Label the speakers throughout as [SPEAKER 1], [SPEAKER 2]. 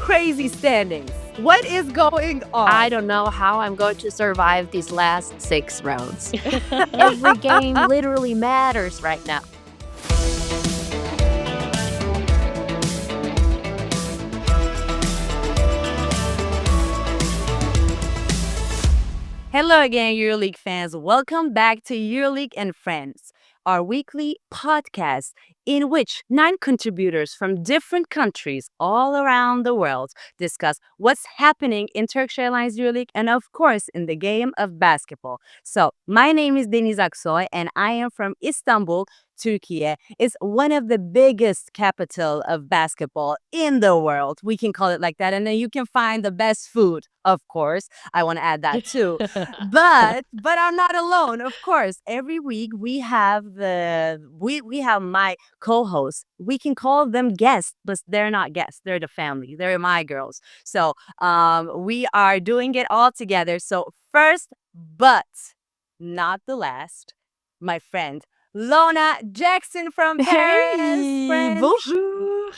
[SPEAKER 1] crazy standings. What is going on?
[SPEAKER 2] I don't know how I'm going to survive these last 6 rounds. Every game literally matters right now.
[SPEAKER 1] Hello again, EuroLeague fans. Welcome back to EuroLeague and Friends, our weekly podcast in which 9 contributors from different countries all around the world discuss what's happening in Turkish Airlines EuroLeague and, of course, in the game of basketball. So, my name is Deniz Aksoy and I am from Istanbul, Turkey. Is one of the biggest capital of basketball in the world. We can call it like that. And then you can find the best food, of course. I want to add that too. But I'm not alone, of course. Every week we have we have my co-hosts. We can call them guests, but they're not guests. They're the family. They're my girls. So we are doing it all together. So first, but not the last, my friend Lona Jackson from Paris.
[SPEAKER 3] Hey,
[SPEAKER 1] Friend.
[SPEAKER 3] bonjour.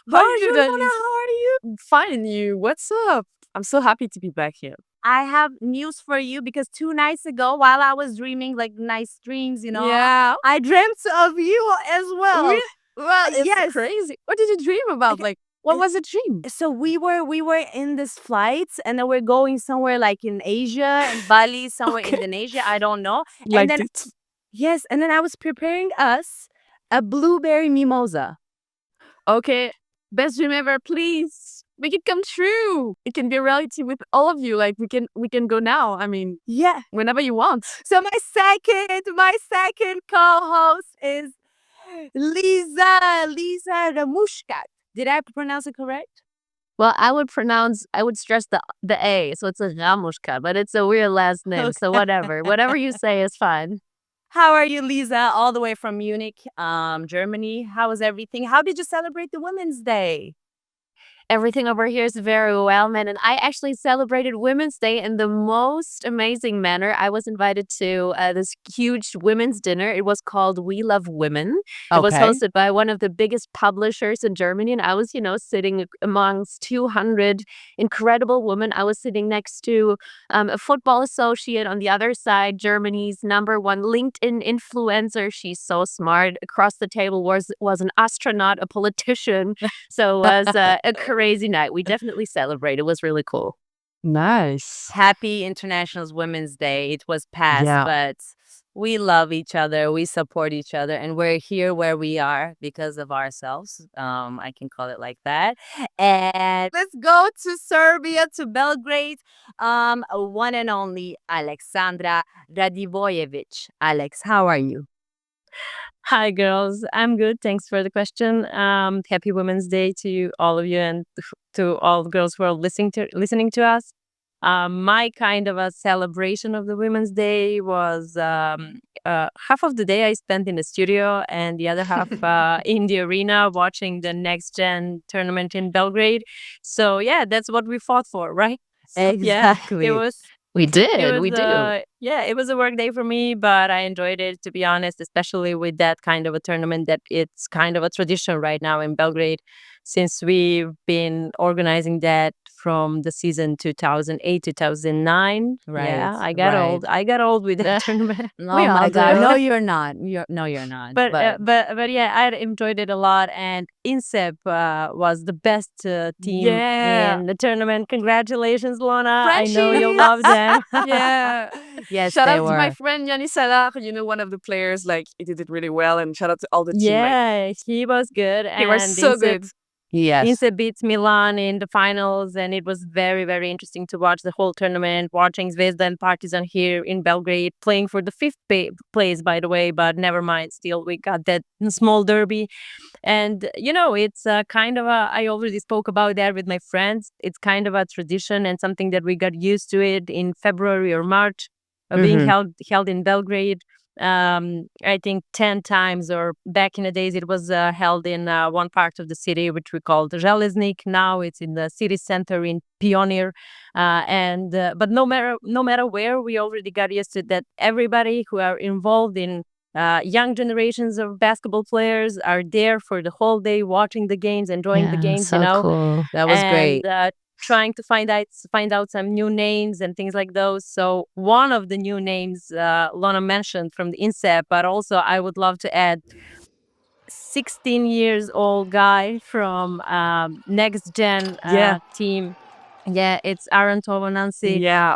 [SPEAKER 1] Bonjour,
[SPEAKER 3] Denise?
[SPEAKER 1] Lona. How are you?
[SPEAKER 3] Fine, and you? What's up? I'm so happy to be back here.
[SPEAKER 1] I have news for you because 2 nights ago, while I was dreaming like nice dreams,
[SPEAKER 3] Yeah.
[SPEAKER 1] I dreamt of you as well.
[SPEAKER 3] Really? Well, it's
[SPEAKER 1] yes.
[SPEAKER 3] crazy. What did you dream about? Like, what was the dream?
[SPEAKER 1] So we were in this flight and then we're going somewhere like in Asia, in Bali, somewhere
[SPEAKER 3] Okay.
[SPEAKER 1] Indonesia, I don't know.
[SPEAKER 3] Like
[SPEAKER 1] and then
[SPEAKER 3] it.
[SPEAKER 1] yes, and then I was preparing us a blueberry mimosa.
[SPEAKER 3] Okay. Best dream ever, please. Make it come true. It can be a reality with all of you. Like we can go now. I mean,
[SPEAKER 1] Yeah.
[SPEAKER 3] whenever you want.
[SPEAKER 1] So my second co-host is Lisa Ramushka. Did I pronounce it correct?
[SPEAKER 2] Well, I would stress the A, so it's a Ramushka, but it's a weird last name, so whatever. Whatever you say is fine.
[SPEAKER 1] How are you, Lisa? All the way from Munich, Germany. How is everything? How did you celebrate the Women's Day?
[SPEAKER 2] Everything over here is very well, man. And I actually celebrated Women's Day in the most amazing manner. I was invited to this huge women's dinner. It was called We Love Women. It was hosted by one of the biggest publishers in Germany. And I was, sitting amongst 200 incredible women. I was sitting next to a football associate on the other side, Germany's #1 LinkedIn influencer. She's so smart. Across the table was an astronaut, a politician. So it was a crazy night. We definitely celebrated. It was really cool.
[SPEAKER 3] Nice.
[SPEAKER 1] Happy International Women's Day. It was past,
[SPEAKER 3] Yeah.
[SPEAKER 1] but we love each other. We support each other, and we're here where we are because of ourselves. I can call it like that. And let's go to Serbia, to Belgrade. One and only Alexandra Radivojevic. Alex, how are you?
[SPEAKER 4] Hi, girls. I'm good. Thanks for the question. Happy Women's Day to all of you and to all the girls who are listening to us. My kind of a celebration of the Women's Day was half of the day I spent in the studio and the other half in the arena watching the Next Gen tournament in Belgrade. So yeah, that's what we fought for, right? So,
[SPEAKER 1] Exactly.
[SPEAKER 4] Yeah, it was.
[SPEAKER 2] We did.
[SPEAKER 4] It
[SPEAKER 2] We
[SPEAKER 4] was,
[SPEAKER 2] do.
[SPEAKER 4] yeah, it was a work day for me, but I enjoyed it, to be honest, especially with that kind of a tournament that it's kind of a tradition right now in Belgrade, since we've been organizing that from the season 2008, 2009.
[SPEAKER 1] Right,
[SPEAKER 4] Yeah, I got
[SPEAKER 1] right.
[SPEAKER 4] old. I got old with that tournament.
[SPEAKER 1] Oh
[SPEAKER 4] We
[SPEAKER 1] my
[SPEAKER 4] all
[SPEAKER 1] God!
[SPEAKER 4] do.
[SPEAKER 1] No, you're not. You're not.
[SPEAKER 4] But yeah, I enjoyed it a lot, and INSEP was the best team
[SPEAKER 3] Yeah.
[SPEAKER 4] in the tournament. Congratulations, Lona! I know you'll
[SPEAKER 3] Friendship.
[SPEAKER 4] love them.
[SPEAKER 3] Yeah.
[SPEAKER 1] yes,
[SPEAKER 3] Shout
[SPEAKER 1] they
[SPEAKER 3] out to my
[SPEAKER 1] were.
[SPEAKER 3] friend Yannis Salah, one of the players. Like, he did it really well. And shout out to all the team. Like,
[SPEAKER 4] Yeah, he was good.
[SPEAKER 3] he was
[SPEAKER 4] And
[SPEAKER 3] so good.
[SPEAKER 1] Yes.
[SPEAKER 4] INSEP beats Milan in the finals, and it was very, very interesting to watch the whole tournament, watching Zvezda and Partizan here in Belgrade, playing for the 5th place, by the way, but never mind, still we got that small derby. And, it's kind of I already spoke about that with my friends. It's kind of a tradition and something that we got used to it in February or March, being held in Belgrade. I think 10 times, or back in the days it was held in one part of the city which we called Železnik. Now it's in the city center in Pionir, but no matter where, we already got used to that. Everybody who are involved in young generations of basketball players are there for the whole day, watching the games, enjoying the
[SPEAKER 2] Yeah,
[SPEAKER 4] games,
[SPEAKER 2] so cool.
[SPEAKER 1] That was
[SPEAKER 4] and
[SPEAKER 1] great.
[SPEAKER 4] trying to find out some new names and things like those. So one of the new names Lona mentioned from the inset, but also I would love to add 16 years old guy from next gen
[SPEAKER 1] Yeah.
[SPEAKER 4] team. Yeah, it's Aaron Tovanansi.
[SPEAKER 1] Yeah.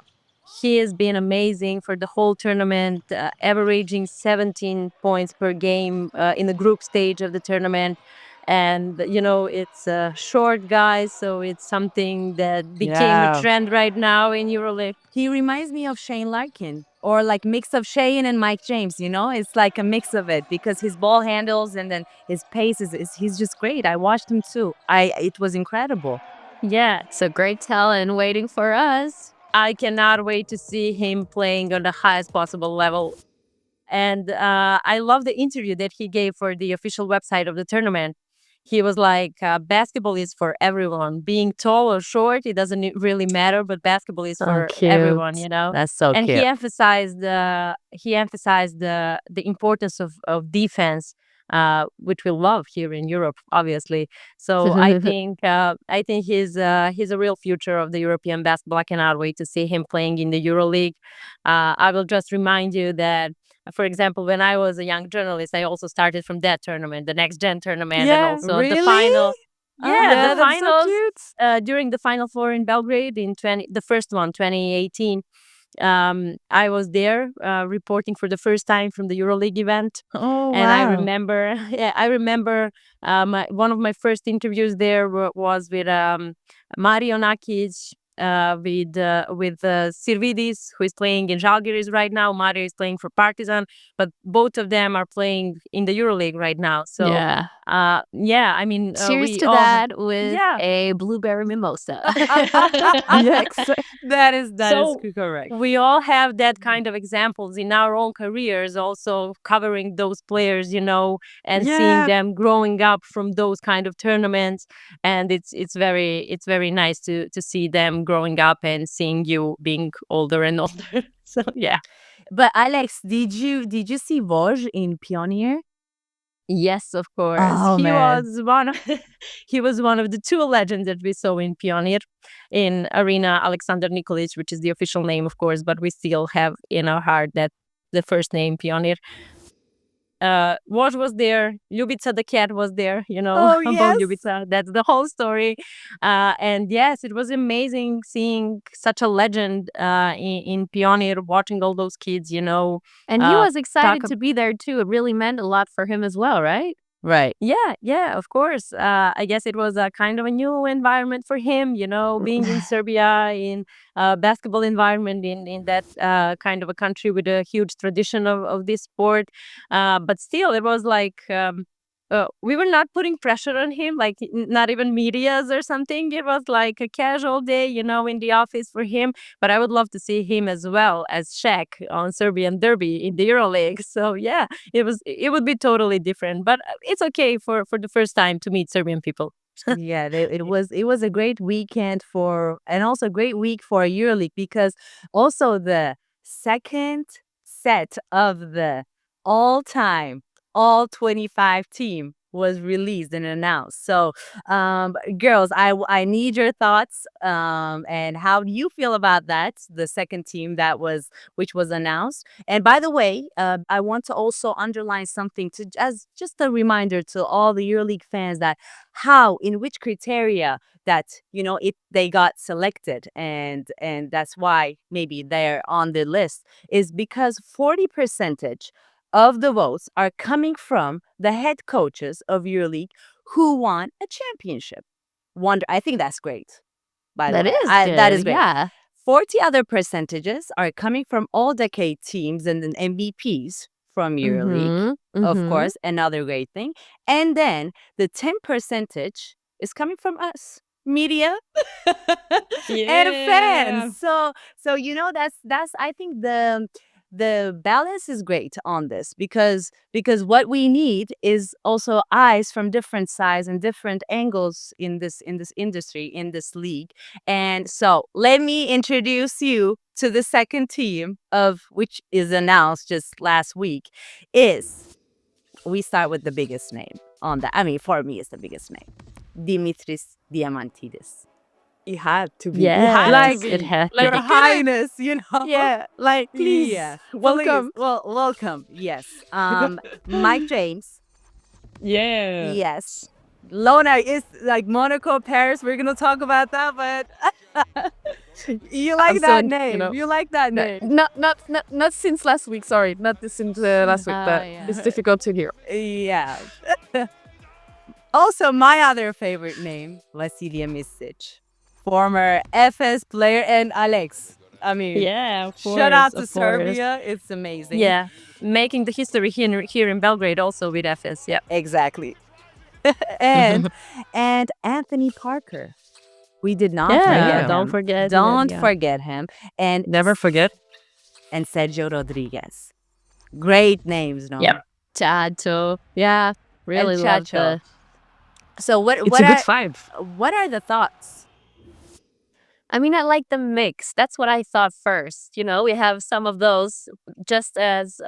[SPEAKER 4] He has been amazing for the whole tournament, averaging 17 points per game in the group stage of the tournament. And, it's a short guy, so it's something that became a
[SPEAKER 1] Yeah.
[SPEAKER 4] trend right now in EuroLeague.
[SPEAKER 1] He reminds me of Shane Larkin, or like mix of Shane and Mike James, you know? It's like a mix of it because his ball handles and then his pace is he's just great. I watched him too. It was incredible.
[SPEAKER 4] Yeah,
[SPEAKER 2] So great talent waiting for us.
[SPEAKER 4] I cannot wait to see him playing on the highest possible level. And I love the interview that he gave for the official website of the tournament. He was like, basketball is for everyone. Being tall or short, it doesn't really matter, but basketball is
[SPEAKER 2] So
[SPEAKER 4] for
[SPEAKER 2] cute.
[SPEAKER 4] everyone.
[SPEAKER 1] That's so
[SPEAKER 4] And
[SPEAKER 1] cute.
[SPEAKER 4] he emphasized the importance of defense, which we love here in Europe, obviously. So I think he's a real future of the European basketball. I cannot wait to see him playing in the EuroLeague. I will just remind you that, for example, when I was a young journalist, I also started from that tournament, the next gen tournament, and
[SPEAKER 1] Yeah,
[SPEAKER 4] also the
[SPEAKER 1] really?
[SPEAKER 4] final. Yeah,
[SPEAKER 1] Yeah,
[SPEAKER 4] the
[SPEAKER 1] that's so
[SPEAKER 4] finals
[SPEAKER 1] cute.
[SPEAKER 4] during the Final Four in Belgrade in the first one, 2018. I was there reporting for the first time from the EuroLeague event,
[SPEAKER 1] Oh,
[SPEAKER 4] and I
[SPEAKER 1] wow.
[SPEAKER 4] remember, yeah, I remember one of my first interviews there was with Mario Nakic, with Sirvidis, who is playing in Žalgiris right now. Mario is playing for Partizan, but both of them are playing in the EuroLeague right now. So,
[SPEAKER 2] Yeah.
[SPEAKER 4] yeah, I mean,
[SPEAKER 2] Cheers
[SPEAKER 4] we
[SPEAKER 2] to
[SPEAKER 4] all,
[SPEAKER 2] that with
[SPEAKER 4] yeah.
[SPEAKER 2] a blueberry mimosa.
[SPEAKER 1] Yeah, that is
[SPEAKER 4] So
[SPEAKER 1] correct.
[SPEAKER 4] we all have that kind of examples in our own careers, also covering those players, and seeing
[SPEAKER 1] Yeah.
[SPEAKER 4] them growing up from those kind of tournaments. And it's very nice to see them growing up and seeing you being older and older. So yeah.
[SPEAKER 1] But Alex, did you see Voj in Pioneer?
[SPEAKER 4] Yes, of course.
[SPEAKER 1] Oh
[SPEAKER 4] He
[SPEAKER 1] man.
[SPEAKER 4] was one of he was one of the two legends that we saw in Pionir, in Arena Alexander Nikolic, which is the official name, of course, but we still have in our heart that the first name Pionir. Woj was there, Ljubica the cat was there,
[SPEAKER 1] Oh
[SPEAKER 4] about
[SPEAKER 1] yes.
[SPEAKER 4] Ljubica. That's the whole story. And yes, it was amazing seeing such a legend in Pionir, watching all those kids.
[SPEAKER 2] And he was
[SPEAKER 4] Talk
[SPEAKER 2] excited to be there too. It really meant a lot for him as well, right?
[SPEAKER 1] Right.
[SPEAKER 4] Yeah, of course. I guess it was a kind of a new environment for him, being in Serbia, in a basketball environment, in that kind of a country with a huge tradition of this sport. But still, it was like we were not putting pressure on him, like not even medias or something. It was like a casual day, in the office for him. But I would love to see him as well as Shaq on Serbian Derby in the EuroLeague. So yeah, it would be totally different, but it's okay for the first time to meet Serbian people.
[SPEAKER 1] Yeah, it was a great weekend and also a great week for EuroLeague because also the second set of the all-time all 25 team was released and announced. So, girls, I need your thoughts. And how do you feel about that? The second team which was announced. And by the way, I want to also underline something as just a reminder to all the EuroLeague fans that in which criteria that if they got selected and that's why maybe they're on the list is because 40 percentage of the votes are coming from the head coaches of EuroLeague who won a championship. I think that's great. By the
[SPEAKER 2] That
[SPEAKER 1] way,
[SPEAKER 2] is
[SPEAKER 1] that
[SPEAKER 2] good.
[SPEAKER 1] is great.
[SPEAKER 2] Yeah.
[SPEAKER 1] 40 other percentages are coming from all decade teams and then MVPs from EuroLeague, of
[SPEAKER 2] Mm-hmm.
[SPEAKER 1] course, another great thing. And then the 10 percentage is coming from us, media and
[SPEAKER 4] Yeah.
[SPEAKER 1] fans. So that's I think the balance is great on this because what we need is also eyes from different sides and different angles in this industry, in this league. And so let me introduce you to the second team, of which is announced just last week. Is We start with the biggest name on that. I mean, for me, it's the biggest name, Dimitris Diamantidis.
[SPEAKER 3] It had to be.
[SPEAKER 2] Yes,
[SPEAKER 3] It had
[SPEAKER 1] Like,
[SPEAKER 3] to
[SPEAKER 2] it
[SPEAKER 3] be.
[SPEAKER 2] had to
[SPEAKER 3] Like,
[SPEAKER 1] Your
[SPEAKER 2] be.
[SPEAKER 3] we couldn't.
[SPEAKER 1] Highness,
[SPEAKER 3] Yeah, like, please.
[SPEAKER 1] Yeah,
[SPEAKER 3] Welcome.
[SPEAKER 1] please. Well, welcome. Yes. Mike James.
[SPEAKER 4] Yeah.
[SPEAKER 1] Yes. Lona is like Monaco, Paris. We're gonna talk about that, but you like
[SPEAKER 3] I'm
[SPEAKER 1] that
[SPEAKER 3] so,
[SPEAKER 1] name. You like that
[SPEAKER 3] no,
[SPEAKER 1] name.
[SPEAKER 3] not since last week. Sorry, not this since last week, but
[SPEAKER 2] yeah.
[SPEAKER 3] it's difficult to hear.
[SPEAKER 1] Yeah. Also, my other favorite name, Vasilija Misic, former FS player, and Alex. I mean,
[SPEAKER 4] Yeah, of
[SPEAKER 1] shout out
[SPEAKER 4] course,
[SPEAKER 1] to
[SPEAKER 4] of course.
[SPEAKER 1] Serbia. It's amazing.
[SPEAKER 4] Yeah, making the history here in Belgrade also with FS. Yeah.
[SPEAKER 1] Exactly. and and Anthony Parker. We did not
[SPEAKER 2] Yeah,
[SPEAKER 1] forget him.
[SPEAKER 2] don't forget him,
[SPEAKER 1] Don't
[SPEAKER 2] yeah.
[SPEAKER 1] forget him. And
[SPEAKER 4] Never forget.
[SPEAKER 1] and Sergio Rodriguez. Great names, no?
[SPEAKER 4] Yep.
[SPEAKER 2] Chacho. Yeah, really
[SPEAKER 1] And
[SPEAKER 2] love
[SPEAKER 1] Chacho.
[SPEAKER 2] the.
[SPEAKER 1] So
[SPEAKER 4] It's a good vibe.
[SPEAKER 1] what are the thoughts?
[SPEAKER 2] I mean, I like the mix. That's what I thought first. You know, we have some of those. Just as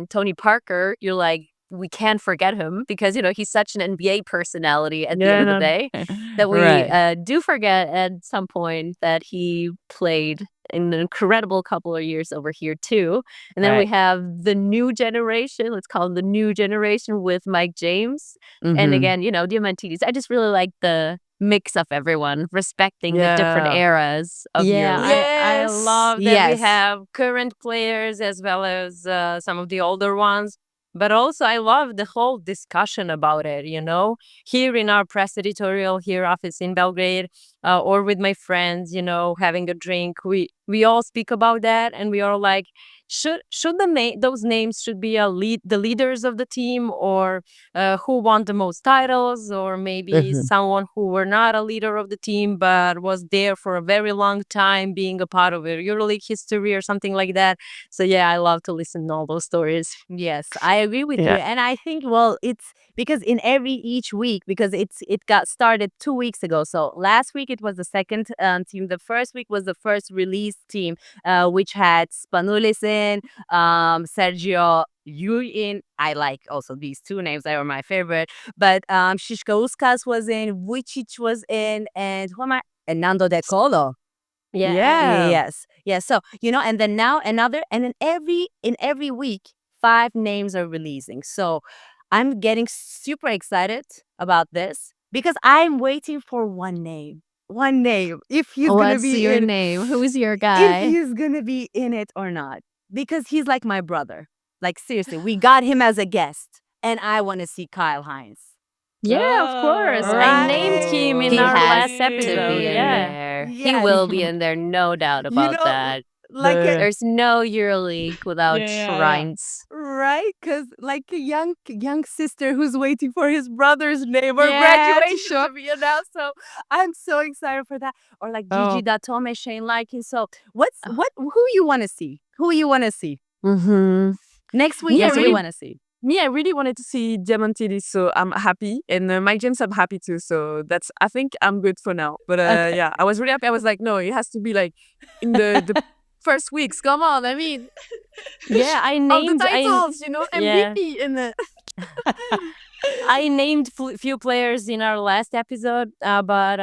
[SPEAKER 2] Tony Parker, you're like, we can't forget him because he's such an NBA personality at the end of the day that we
[SPEAKER 1] Right.
[SPEAKER 2] do forget at some point that he played an incredible couple of years over here too. And then we
[SPEAKER 1] Right.
[SPEAKER 2] have the new generation. Let's call him the new generation with Mike James. And
[SPEAKER 1] Mhm.
[SPEAKER 2] again, Diamantidis. I just really like the mix of everyone respecting the different
[SPEAKER 3] Yeah.
[SPEAKER 2] eras of
[SPEAKER 4] Yeah,
[SPEAKER 2] EuroLeague.
[SPEAKER 4] I
[SPEAKER 3] Yes.
[SPEAKER 4] love that
[SPEAKER 1] Yes.
[SPEAKER 4] we have current players as well as some of the older ones. But also, I love the whole discussion about it, here in our press editorial here office in Belgrade, or with my friends, having a drink. We all speak about that, and we are like, should those names should be the leaders of the team, or who won the most titles, or maybe someone who were not a leader of the team but was there for a very long time, being a part of a EuroLeague history or something like that. So yeah, I love to listen to all those stories.
[SPEAKER 1] Yes, I agree with you.
[SPEAKER 3] Yeah.
[SPEAKER 1] And I think, well, it's because in each week, because it got started 2 weeks ago. So last week it was the second team. The first week was the first release team, which had Spanulis in, Sergio in. I like also these two names. They were my favorite. But Shishkauskas was in, Vujicic was in, and who am I? And Nando De Colo.
[SPEAKER 3] Yeah.
[SPEAKER 1] Yes. Yes. So, and then now another, and then every week, 5 names are releasing. So I'm getting super excited about this because I'm waiting for one name. One name. If he's gonna
[SPEAKER 2] What's
[SPEAKER 1] be
[SPEAKER 2] your
[SPEAKER 1] in
[SPEAKER 2] name? Who's your
[SPEAKER 1] if
[SPEAKER 2] guy?
[SPEAKER 1] he's gonna be in it or not. Because he's like my brother. Like seriously, we got him as a guest. And I want to see Kyle Hines.
[SPEAKER 2] Yeah, of course.
[SPEAKER 4] Oh,
[SPEAKER 2] I
[SPEAKER 4] I named him in
[SPEAKER 2] He
[SPEAKER 4] our
[SPEAKER 2] has
[SPEAKER 4] last
[SPEAKER 2] to
[SPEAKER 4] episode.
[SPEAKER 2] be in
[SPEAKER 4] Yeah.
[SPEAKER 2] there. He
[SPEAKER 1] Yes.
[SPEAKER 2] will be in there, no doubt
[SPEAKER 1] You
[SPEAKER 2] about
[SPEAKER 1] know,
[SPEAKER 2] that.
[SPEAKER 1] like a,
[SPEAKER 2] There's no EuroLeague without
[SPEAKER 4] Yeah.
[SPEAKER 2] Shrines.
[SPEAKER 1] right? Because like a young sister who's waiting for his brother's name or
[SPEAKER 2] Yeah,
[SPEAKER 1] graduation to be announced. So I'm so excited for that. Or like Gigi Datome, Shane Larkin. So who you want to see? Who you want to see?
[SPEAKER 2] Mm-hmm.
[SPEAKER 1] Next week,
[SPEAKER 3] Yeah,
[SPEAKER 1] who
[SPEAKER 3] really-
[SPEAKER 1] you want to see?
[SPEAKER 3] Me, I really wanted to see Diamantidis, so I'm happy. And Mike James, I'm happy too. So I think I'm good for now. But
[SPEAKER 1] Okay.
[SPEAKER 3] yeah, I was really happy. I was like, no, it has to be like in the first weeks. Come on, I mean,
[SPEAKER 4] Yeah, I
[SPEAKER 3] all the
[SPEAKER 4] named
[SPEAKER 3] titles,
[SPEAKER 4] Yeah.
[SPEAKER 3] MVP in the.
[SPEAKER 4] I named few players in our last episode, but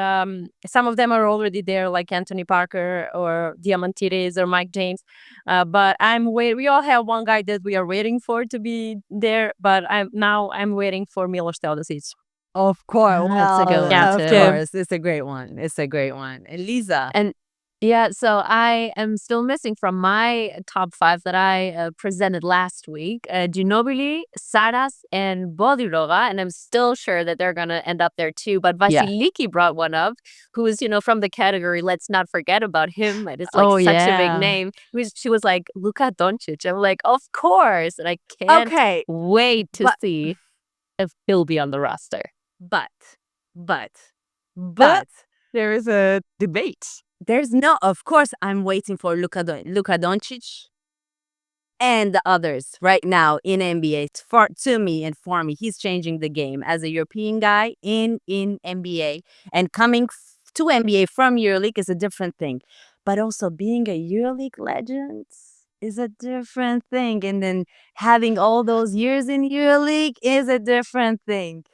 [SPEAKER 4] some of them are already there, like Anthony Parker or Diamantidis or Mike James. But we all have one guy that we are waiting for to be there. But I'm waiting for Milos Teodosic.
[SPEAKER 1] Of course.
[SPEAKER 2] That's a good one,
[SPEAKER 1] Of
[SPEAKER 2] too.
[SPEAKER 1] course. It's a great one. It's a great one. And Lisa.
[SPEAKER 2] And yeah, so I am still missing from my top 5 that I presented last week, Ginobili, Saras, and Bodirova, and I'm still sure that they're going to end up there too. But
[SPEAKER 1] Yeah.
[SPEAKER 2] Vasiliki brought one up, who is, from the category, let's not forget about him. It is like
[SPEAKER 1] Oh,
[SPEAKER 2] such a
[SPEAKER 1] yeah.
[SPEAKER 2] big name. She was like, Luka Doncic. I'm like, of course. And I can't
[SPEAKER 1] Okay.
[SPEAKER 2] wait to
[SPEAKER 1] but-
[SPEAKER 2] see if he'll be on the roster.
[SPEAKER 1] But
[SPEAKER 3] There is a debate.
[SPEAKER 1] there's no, of course, I'm waiting for Luka Doncic. and the others right now in NBA. For to me and for me, he's changing the game as a European guy in NBA and coming to NBA from EuroLeague is a different thing, but also being a EuroLeague legend is a different thing, and then having all those years in EuroLeague is a different thing.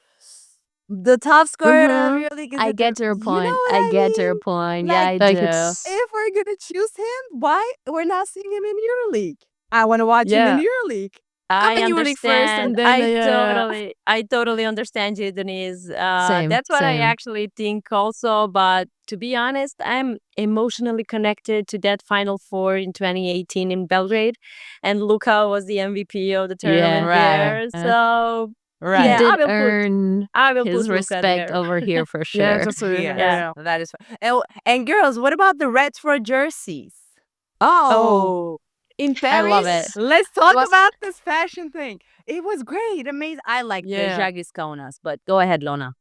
[SPEAKER 1] The top scorer of
[SPEAKER 2] Mm-hmm.
[SPEAKER 1] EuroLeague is
[SPEAKER 2] I
[SPEAKER 1] a
[SPEAKER 2] get your
[SPEAKER 1] you know
[SPEAKER 2] point.
[SPEAKER 1] what
[SPEAKER 2] I
[SPEAKER 1] I
[SPEAKER 2] get your
[SPEAKER 1] mean?
[SPEAKER 2] point. Yeah,
[SPEAKER 1] Like
[SPEAKER 2] I
[SPEAKER 3] Like
[SPEAKER 2] do.
[SPEAKER 3] it's
[SPEAKER 1] if we're gonna choose him, why we're not seeing him in EuroLeague? I want to watch him in
[SPEAKER 3] yeah.
[SPEAKER 1] EuroLeague.
[SPEAKER 3] Come
[SPEAKER 4] I
[SPEAKER 3] in EuroLeague first,
[SPEAKER 4] understand.
[SPEAKER 3] and then yeah.
[SPEAKER 4] I totally understand you, Denise.
[SPEAKER 2] Same,
[SPEAKER 4] That's what I
[SPEAKER 2] same.
[SPEAKER 4] actually think also. But to be honest, I'm emotionally connected to that Final Four in 2018 in Belgrade, and Luka was the MVP of the
[SPEAKER 2] Yeah.
[SPEAKER 4] tournament
[SPEAKER 1] Right.
[SPEAKER 4] there. So
[SPEAKER 2] He
[SPEAKER 1] Right.
[SPEAKER 4] yeah,
[SPEAKER 2] did earn
[SPEAKER 4] I will put
[SPEAKER 2] his
[SPEAKER 4] Luka
[SPEAKER 2] respect
[SPEAKER 4] there.
[SPEAKER 2] over here for
[SPEAKER 3] Yeah,
[SPEAKER 2] sure.
[SPEAKER 3] just so
[SPEAKER 1] Yes,
[SPEAKER 4] Yeah.
[SPEAKER 3] yeah.
[SPEAKER 1] that is fine. And girls, what about the retro jerseys?
[SPEAKER 4] Oh,
[SPEAKER 3] Oh, in
[SPEAKER 2] I love it.
[SPEAKER 3] Paris,
[SPEAKER 1] Let's
[SPEAKER 3] it
[SPEAKER 1] talk
[SPEAKER 3] was
[SPEAKER 1] about this fashion thing. It was great, amazing. I like the
[SPEAKER 3] yeah.
[SPEAKER 1] Jagis Kaunas, but go ahead, Lona.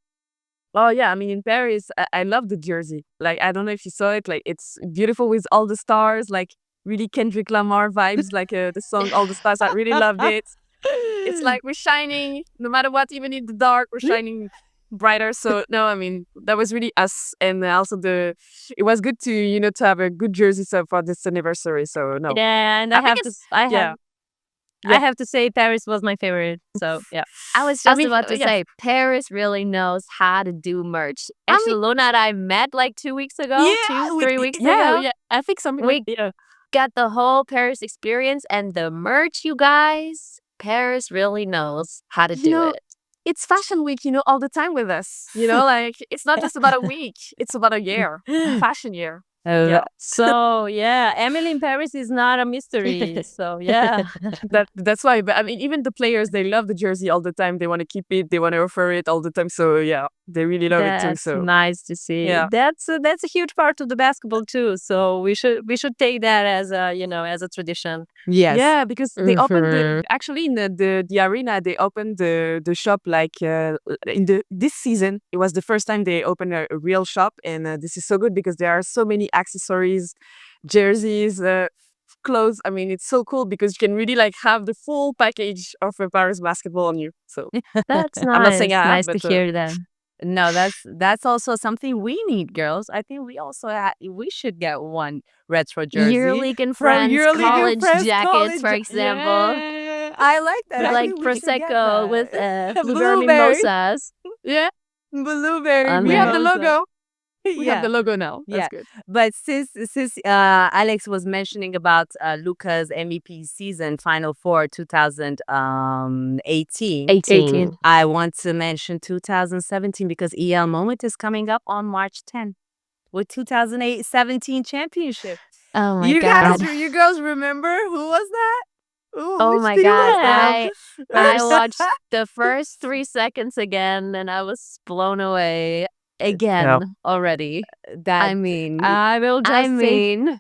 [SPEAKER 3] Oh yeah, I mean in Paris, I love the jersey. Like I don't know if you saw it. Like it's beautiful with all the stars, like really Kendrick Lamar vibes, like the song "All the Stars." I really loved it. It's like we're shining no matter what, even in the dark, we're shining brighter. So no, I mean that was really us, and also it was good to to have a good jersey so for this anniversary. So no,
[SPEAKER 4] yeah, and
[SPEAKER 3] I think it's yeah
[SPEAKER 4] I
[SPEAKER 3] yeah.
[SPEAKER 4] have to say Paris was my favorite. So yeah.
[SPEAKER 2] I was
[SPEAKER 3] I
[SPEAKER 2] just
[SPEAKER 3] mean
[SPEAKER 2] about to
[SPEAKER 3] yeah.
[SPEAKER 2] say, Paris really knows how to do merch.
[SPEAKER 3] I
[SPEAKER 2] Actually,
[SPEAKER 3] mean
[SPEAKER 2] Luna and I met like 2 weeks ago,
[SPEAKER 1] Yeah,
[SPEAKER 2] 3 weeks
[SPEAKER 3] yeah
[SPEAKER 2] ago.
[SPEAKER 3] yeah. I think some people
[SPEAKER 2] We
[SPEAKER 3] yeah.
[SPEAKER 2] got the whole Paris experience and the merch, you guys. Paris really knows how to
[SPEAKER 3] You
[SPEAKER 2] do
[SPEAKER 3] know,
[SPEAKER 2] it.
[SPEAKER 3] it's fashion week, all the time with us. Like it's not just about a week; it's about a year, a fashion year.
[SPEAKER 1] Uh,
[SPEAKER 3] Yeah.
[SPEAKER 4] So yeah, Emily in Paris is not a mystery. So yeah.
[SPEAKER 3] That's why. But I mean, even the players, they love the jersey all the time. They want to keep it. They want to offer it all the time. So yeah, they really love it too.
[SPEAKER 4] That's
[SPEAKER 3] So
[SPEAKER 4] nice to see.
[SPEAKER 3] yeah,
[SPEAKER 4] That's a huge part of the basketball too. So we should take that as a as a tradition.
[SPEAKER 1] yes.
[SPEAKER 3] yeah, because they opened
[SPEAKER 2] Mhm.
[SPEAKER 3] actually in the arena. They opened the shop like in the this season. It was the first time they opened a real shop, and this is so good because there are so many accessories, jerseys. Clothes. I mean, it's so cool because you can really like have the full package of Paris basketball on you. So
[SPEAKER 2] That's
[SPEAKER 3] I'm not saying
[SPEAKER 2] nice.
[SPEAKER 3] I have,
[SPEAKER 2] Nice to
[SPEAKER 3] but
[SPEAKER 2] hear that.
[SPEAKER 1] No, that's also something we need, girls. I think we also we should get one retro jersey
[SPEAKER 2] EuroLeague and
[SPEAKER 1] from
[SPEAKER 2] Friends
[SPEAKER 1] EuroLeague and
[SPEAKER 2] college
[SPEAKER 1] Friends
[SPEAKER 2] jackets, for
[SPEAKER 1] College.
[SPEAKER 2] example,
[SPEAKER 1] Yeah, I like that.
[SPEAKER 2] with
[SPEAKER 1] I
[SPEAKER 2] like
[SPEAKER 1] think we should get
[SPEAKER 2] prosecco with
[SPEAKER 1] that.
[SPEAKER 2] blueberry
[SPEAKER 1] Blueberry,
[SPEAKER 2] mimosas
[SPEAKER 3] yeah,
[SPEAKER 1] blueberry
[SPEAKER 2] on
[SPEAKER 3] we have the
[SPEAKER 2] there.
[SPEAKER 1] mimosa.
[SPEAKER 3] logo. We have
[SPEAKER 1] Yeah.
[SPEAKER 3] the logo now. That's
[SPEAKER 1] Yeah,
[SPEAKER 3] good.
[SPEAKER 1] but since Alex was mentioning about Luca's MVP season, Final Four 2018,
[SPEAKER 2] 18.
[SPEAKER 1] I want to mention 2017 because EL Moment is coming up on March 10th with 2017 championship.
[SPEAKER 2] Oh my
[SPEAKER 1] You guys,
[SPEAKER 2] God.
[SPEAKER 1] you girls remember who was that?
[SPEAKER 2] Oh
[SPEAKER 1] Which
[SPEAKER 2] my
[SPEAKER 1] team
[SPEAKER 2] God.
[SPEAKER 1] was that?
[SPEAKER 2] I watched the first 3 seconds again and I was blown away
[SPEAKER 3] Yeah.
[SPEAKER 2] again already.
[SPEAKER 1] That
[SPEAKER 2] I mean,
[SPEAKER 4] I will
[SPEAKER 2] I
[SPEAKER 4] just say
[SPEAKER 2] mean,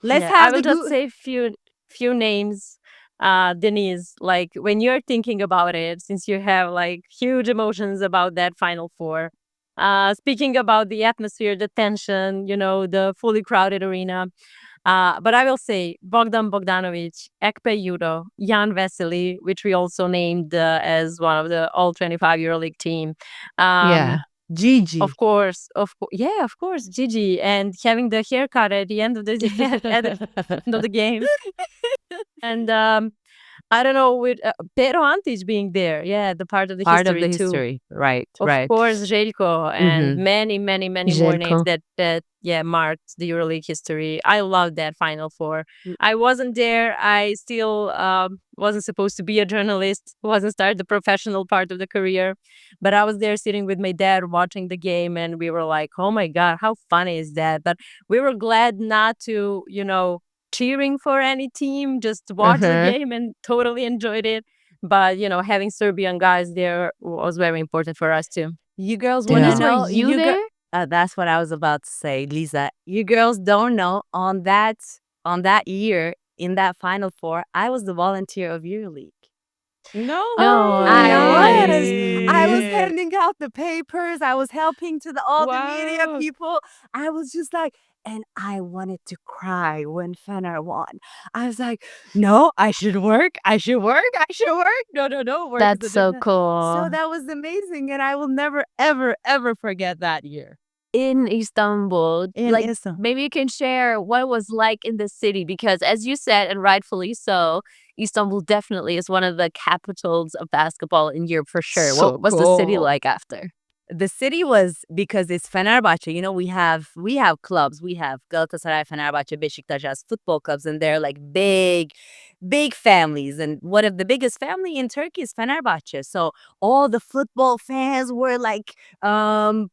[SPEAKER 1] let's
[SPEAKER 4] I
[SPEAKER 1] have
[SPEAKER 4] will
[SPEAKER 1] the
[SPEAKER 4] just
[SPEAKER 1] good.
[SPEAKER 4] say few names. Denise, like when you're thinking about it, since you have like huge emotions about that Final Four. Speaking about the atmosphere, the tension, the fully crowded arena. But I will say Bogdan Bogdanovic, Ekpe Yudo, Jan Vesely, which we also named as one of the all 25 EuroLeague team.
[SPEAKER 2] yeah.
[SPEAKER 4] Um,
[SPEAKER 1] Gigi.
[SPEAKER 4] yeah, of course, Gigi, and having the haircut at the end of the at the end of the game, and I don't know with Pero Antic being there, yeah, the part of the
[SPEAKER 1] Part of the
[SPEAKER 4] history too.
[SPEAKER 1] history. Right,
[SPEAKER 4] Of
[SPEAKER 1] right.
[SPEAKER 4] course, Željko and
[SPEAKER 1] Hmm.
[SPEAKER 4] many more names
[SPEAKER 2] Jelko.
[SPEAKER 4] that marked the EuroLeague history. I love that Final Four. I wasn't there. I still wasn't supposed to be a journalist. Wasn't start the professional part of the career, but I was there sitting with my dad watching the game, and we were like, "Oh my god, how funny is that?" But we were glad not to, cheering for any team, just watch the
[SPEAKER 2] Uh-huh.
[SPEAKER 4] game and totally enjoyed it. But having Serbian guys there was very important for us too.
[SPEAKER 1] You girls want to
[SPEAKER 2] Denise,
[SPEAKER 3] Yeah.
[SPEAKER 2] were
[SPEAKER 1] know?
[SPEAKER 2] you there?
[SPEAKER 1] That's what I was about to say, Lisa. You girls don't know on that year in that Final Four, I was the volunteer of EuroLeague.
[SPEAKER 3] No
[SPEAKER 2] No
[SPEAKER 1] I
[SPEAKER 2] way.
[SPEAKER 1] was. I was
[SPEAKER 3] way.
[SPEAKER 1] handing out the papers. I was helping to all the media
[SPEAKER 3] Wow.
[SPEAKER 1] people. I was just like, and I wanted to cry when Fener won. I was like, no, I should work. I should work. I should work. No, no, no. Work is
[SPEAKER 2] That's
[SPEAKER 1] a
[SPEAKER 2] so
[SPEAKER 1] different. So
[SPEAKER 2] cool.
[SPEAKER 1] that was amazing. And I will never, ever, ever forget that year
[SPEAKER 2] In Istanbul,
[SPEAKER 1] in
[SPEAKER 2] like,
[SPEAKER 1] Istanbul.
[SPEAKER 2] maybe you can share what it was like in the city because as you said, and rightfully so, Istanbul definitely is one of the capitals of basketball in Europe for sure.
[SPEAKER 3] So
[SPEAKER 2] What was the city
[SPEAKER 3] cool.
[SPEAKER 2] like after?
[SPEAKER 1] The city was because it's Fenerbahce. You know, we have clubs. We have Galatasaray, Fenerbahce, Beşiktaş as football clubs, and they're like big families. And one of the biggest family in Turkey is Fenerbahce. So all the football fans were like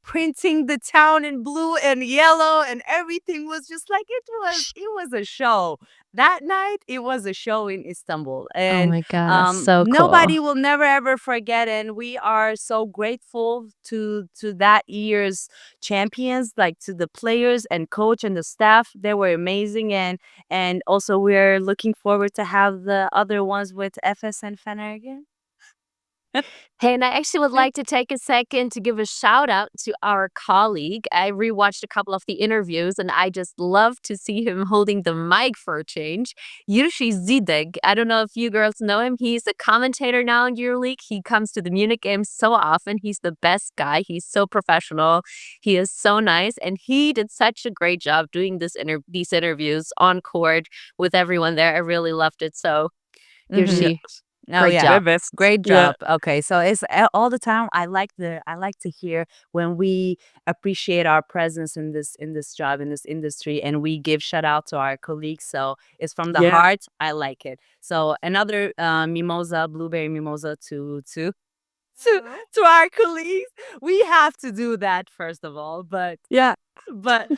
[SPEAKER 1] printing the town in blue and yellow, and everything was just like it was a show. That night it was a show in Istanbul.
[SPEAKER 2] Oh
[SPEAKER 1] And
[SPEAKER 2] my god, so cool.
[SPEAKER 1] nobody will never ever forget, and we are so grateful to that year's champions, like to the players and coach and the staff. They were amazing, and also we're looking forward to have the other ones with FS and Fener again.
[SPEAKER 2] Hey, and I actually would like to take a second to give a shout out to our colleague. I rewatched a couple of the interviews and I just love to see him holding the mic for a change. Yurshi Zidek, I don't know if you girls know him. He's a commentator now in EuroLeague. He comes to the Munich games so often. He's the best guy. He's so professional. He is so nice. And he did such a great job doing these interviews on court with everyone there. I really loved it. So, Yurshi,
[SPEAKER 1] Oh
[SPEAKER 2] great
[SPEAKER 1] yeah.
[SPEAKER 2] job.
[SPEAKER 3] The best.
[SPEAKER 1] Great
[SPEAKER 3] Yeah.
[SPEAKER 1] job. Okay, so it's all the time. I like to hear when we appreciate our presence in this job in this industry, and we give shout out to our colleagues. So it's from the
[SPEAKER 3] Yeah.
[SPEAKER 1] heart. I like it. So another mimosa, blueberry mimosa to our colleagues. We have to do that first of all, but
[SPEAKER 3] Yeah.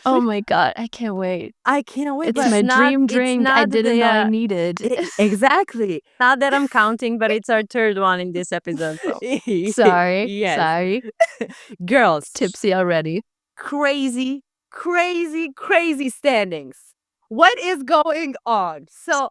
[SPEAKER 2] Oh my god, I can't wait.
[SPEAKER 1] I can't wait.
[SPEAKER 2] It's
[SPEAKER 1] But
[SPEAKER 2] my dream
[SPEAKER 1] it's
[SPEAKER 2] drink I
[SPEAKER 1] not
[SPEAKER 2] didn't know I
[SPEAKER 1] the
[SPEAKER 2] needed.
[SPEAKER 1] exactly.
[SPEAKER 4] Not that I'm counting, but it's our third one in this episode. So.
[SPEAKER 2] Sorry,
[SPEAKER 1] Yes.
[SPEAKER 2] sorry.
[SPEAKER 1] Girls,
[SPEAKER 2] Tipsy already.
[SPEAKER 1] crazy, crazy, crazy standings. What is going on? So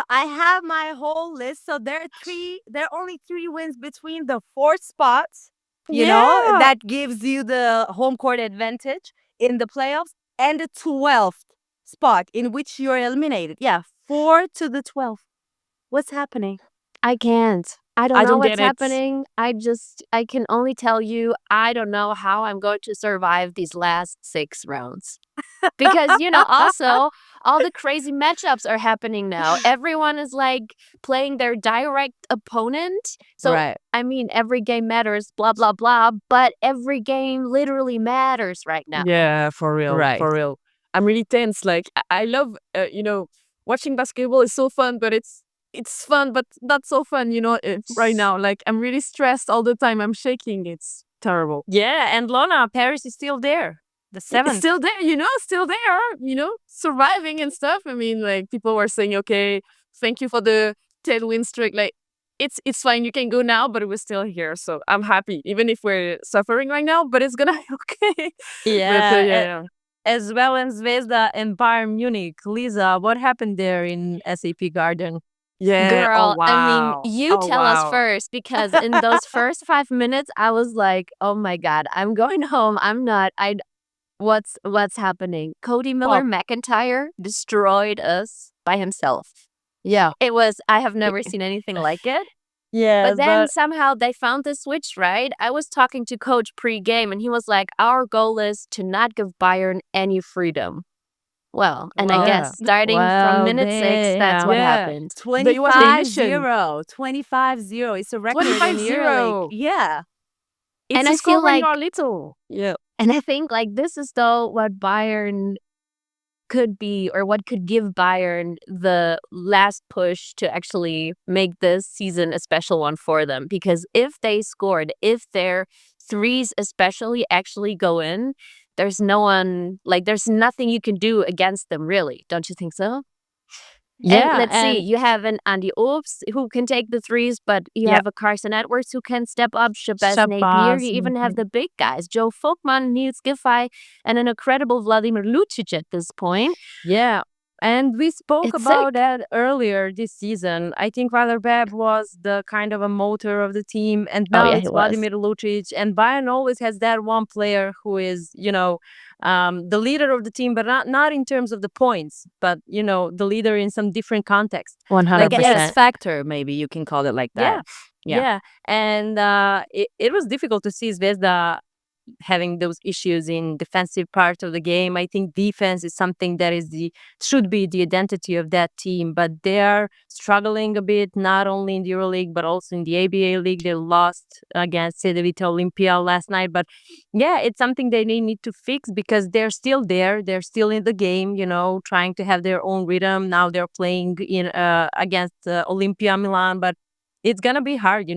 [SPEAKER 1] I have my whole list. So there are only 3 wins between the 4th spots,
[SPEAKER 3] Yeah.
[SPEAKER 1] that gives you the home court advantage in the playoffs, and the 12th spot in which you're eliminated. Yeah, 4 to the 12th. What's happening?
[SPEAKER 2] I can't. I don't
[SPEAKER 3] I
[SPEAKER 2] know
[SPEAKER 3] don't
[SPEAKER 2] what's
[SPEAKER 3] get it.
[SPEAKER 2] happening. I can only tell you I don't know how I'm going to survive these last 6 rounds. Because, also all the crazy matchups are happening now. Everyone is like playing their direct opponent. So,
[SPEAKER 1] Right.
[SPEAKER 2] I mean, every game matters, blah, blah, blah. But every game literally matters right now.
[SPEAKER 3] Yeah, for real.
[SPEAKER 1] Right.
[SPEAKER 3] For real. I'm really tense. Like I love watching basketball is so fun, but it's fun but not so fun, right now. Like I'm really stressed all the time. I'm shaking. It's terrible.
[SPEAKER 4] Yeah, and Lona, Paris is still there. The
[SPEAKER 3] It's
[SPEAKER 4] seventh.
[SPEAKER 3] still there, still there, surviving and stuff. I mean, like people were saying, okay, thank you for the 10-win streak. Like it's fine, you can go now, but we're still here. So I'm happy, even if we're suffering right now, but it's gonna be okay.
[SPEAKER 4] Yeah,
[SPEAKER 3] But yeah.
[SPEAKER 4] as well as Zvezda and Bayern Munich. Lisa, what happened there in SAP Garden?
[SPEAKER 3] Yeah.
[SPEAKER 2] Girl,
[SPEAKER 3] Oh
[SPEAKER 2] I mean,
[SPEAKER 3] wow.
[SPEAKER 2] you
[SPEAKER 3] Oh,
[SPEAKER 2] tell us
[SPEAKER 3] wow.
[SPEAKER 2] first because in those first 5 minutes, I was like, "Oh my god, I'm going home. I'm not. What's happening?" Cody Miller McIntyre destroyed us by himself.
[SPEAKER 1] Yeah.
[SPEAKER 2] I have never seen anything like it.
[SPEAKER 4] Yes,
[SPEAKER 2] But then somehow they found the switch, right? I was talking to coach pre-game and he was like, "Our goal is to not give Bayern any freedom." Well, and I
[SPEAKER 3] Wow.
[SPEAKER 2] guess starting
[SPEAKER 4] Well,
[SPEAKER 2] from minute 6, that's what
[SPEAKER 3] Yeah.
[SPEAKER 2] happened.
[SPEAKER 3] But it was the mission.
[SPEAKER 1] 25-0. 25-0. It's a record in
[SPEAKER 3] 25-0.
[SPEAKER 1] EuroLeague. Yeah.
[SPEAKER 3] It's
[SPEAKER 2] And
[SPEAKER 3] a
[SPEAKER 2] I
[SPEAKER 3] score
[SPEAKER 2] feel
[SPEAKER 3] when
[SPEAKER 2] like
[SPEAKER 3] you are little. Yeah.
[SPEAKER 2] And I think like this is though what Bayern could be or what could give Bayern the last push to actually make this season a special one for them. Because if they scored, if their threes especially actually go in, there's nothing you can do against them really. Don't you think so?
[SPEAKER 4] yeah,
[SPEAKER 2] And let's see,
[SPEAKER 4] and
[SPEAKER 2] you have an Andy Obst who can take the threes, but you
[SPEAKER 3] Yeah.
[SPEAKER 2] have a Carson Edwards who can step up, Shabazz Napier.
[SPEAKER 4] Shabazz
[SPEAKER 2] You even have
[SPEAKER 4] Napier.
[SPEAKER 2] the big guys, Joe Folkman, Niels Giffey, and an incredible Vladimir Lucic at this point.
[SPEAKER 4] yeah, And we spoke
[SPEAKER 2] It's
[SPEAKER 4] about
[SPEAKER 2] sick.
[SPEAKER 4] that earlier this season. I think Valor Beb was the kind of a motor of the team, and
[SPEAKER 2] Oh
[SPEAKER 4] now
[SPEAKER 2] yeah,
[SPEAKER 4] it's
[SPEAKER 2] he was.
[SPEAKER 4] Vladimir Lucic. And Bayern always has that one player who is, the leader of the team, but not in terms of the points, but the leader in some different context.
[SPEAKER 1] Like an X
[SPEAKER 2] 100%.
[SPEAKER 1] factor, maybe you can call it like
[SPEAKER 4] Yeah,
[SPEAKER 1] that. Yeah.
[SPEAKER 4] yeah. And it was difficult to see Zvezda having those issues in defensive part of the game. I think defense is something that should be the identity of that team, but they are struggling a bit, not only in the EuroLeague but also in the ABA League. They lost against Cedevita Olympia last night, but yeah, it's something they need to fix because they're still there. They're still in the game, trying to have their own rhythm. Now they're playing in against Olympia Milan, but it's gonna be hard.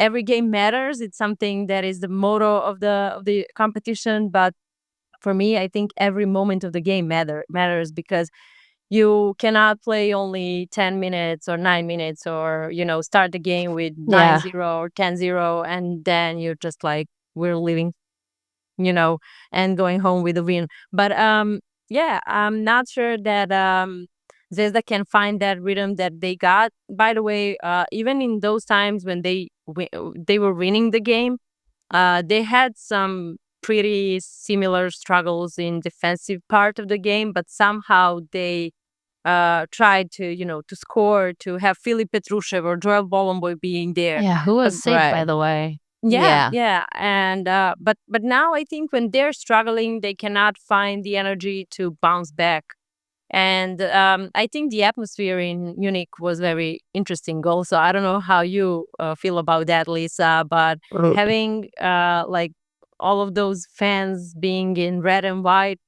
[SPEAKER 4] Every game matters. It's something that is the motto of the competition. But for me, I think every moment of the game matters because you cannot play only 10 minutes or 9 minutes or start the game with nine
[SPEAKER 2] Yeah.
[SPEAKER 4] zero or 10-0, and then you're just like, we're leaving, you know, and going home with a win. But yeah, I'm not sure that Zvezda can find that rhythm that they got. By the way, even in those times when they were winning the game, they had some pretty similar struggles in defensive part of the game, but somehow they tried to score, to have Filip Petrushev or Joel Bolomboy being there.
[SPEAKER 2] Yeah, who was sick, by
[SPEAKER 1] Right.
[SPEAKER 2] the way.
[SPEAKER 4] Yeah,
[SPEAKER 2] Yeah.
[SPEAKER 4] yeah, and but now I think when they're struggling, they cannot find the energy to bounce back. And I think the atmosphere in Munich was very interesting. Also, I don't know how you feel about that, Lisa, but
[SPEAKER 2] Mm.
[SPEAKER 4] having like all of those fans being in red and white,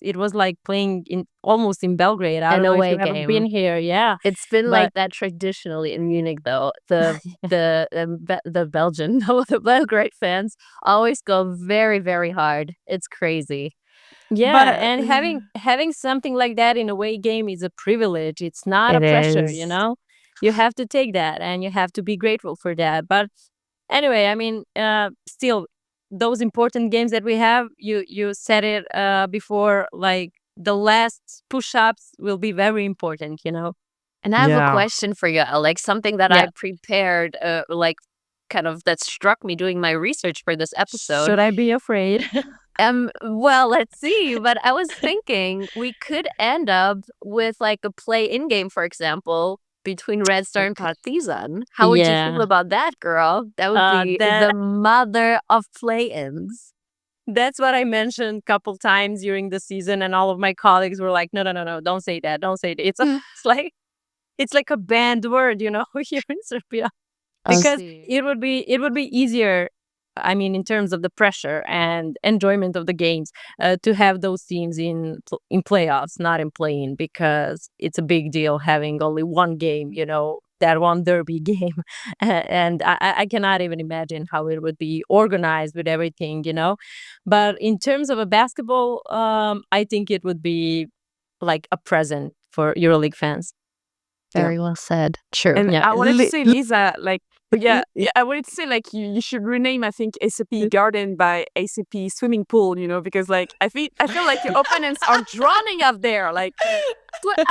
[SPEAKER 4] it was like playing in almost in Belgrade. I
[SPEAKER 2] An
[SPEAKER 4] don't know if
[SPEAKER 2] away
[SPEAKER 4] you ever been
[SPEAKER 2] game.
[SPEAKER 4] here. Yeah,
[SPEAKER 2] It's been
[SPEAKER 4] but
[SPEAKER 2] like that traditionally in Munich, though. The Belgian, no, the Belgrade fans always go very, very hard. It's crazy.
[SPEAKER 4] yeah,
[SPEAKER 3] But
[SPEAKER 4] and having something like that in a away game is a privilege. It's not a
[SPEAKER 2] It
[SPEAKER 4] pressure,
[SPEAKER 2] is.
[SPEAKER 4] You have to take that and you have to be grateful for that. But anyway, I mean, still those important games that we have, you said it before, like the last push-ups will be very important.
[SPEAKER 2] And I have a
[SPEAKER 3] yeah,
[SPEAKER 2] question for you, Alex, something that
[SPEAKER 4] Yeah.
[SPEAKER 2] I prepared, like kind of that struck me doing my research for this episode.
[SPEAKER 4] Should I be afraid?
[SPEAKER 2] Well, let's see. But I was thinking we could end up with like a play-in game, for example, between Red Star and Partizan. How would you feel
[SPEAKER 4] Yeah.
[SPEAKER 2] about that, girl? That would be
[SPEAKER 4] That
[SPEAKER 2] the mother of play-ins.
[SPEAKER 4] that's what I mentioned a couple times during the season, and all of my colleagues were like, "No, no, no, no, don't say that, don't say that." It's like a banned word, here in Serbia.
[SPEAKER 2] I
[SPEAKER 4] Because
[SPEAKER 2] see.
[SPEAKER 4] it would be easier, I mean, in terms of the pressure and enjoyment of the games, to have those teams in playoffs, not in play-in, because it's a big deal having only one game, that one derby game. And I cannot even imagine how it would be organized with everything. But in terms of a basketball, I think it would be like a present for EuroLeague fans.
[SPEAKER 3] yeah.
[SPEAKER 2] Very well said. True.
[SPEAKER 3] And
[SPEAKER 4] Yeah.
[SPEAKER 3] I wanted to say, Lisa, like, yeah, I wanted to say, like, you should rename, I think, ACP Garden by ACP Swimming Pool, because, like, I feel like your opponents are drowning out there. Like,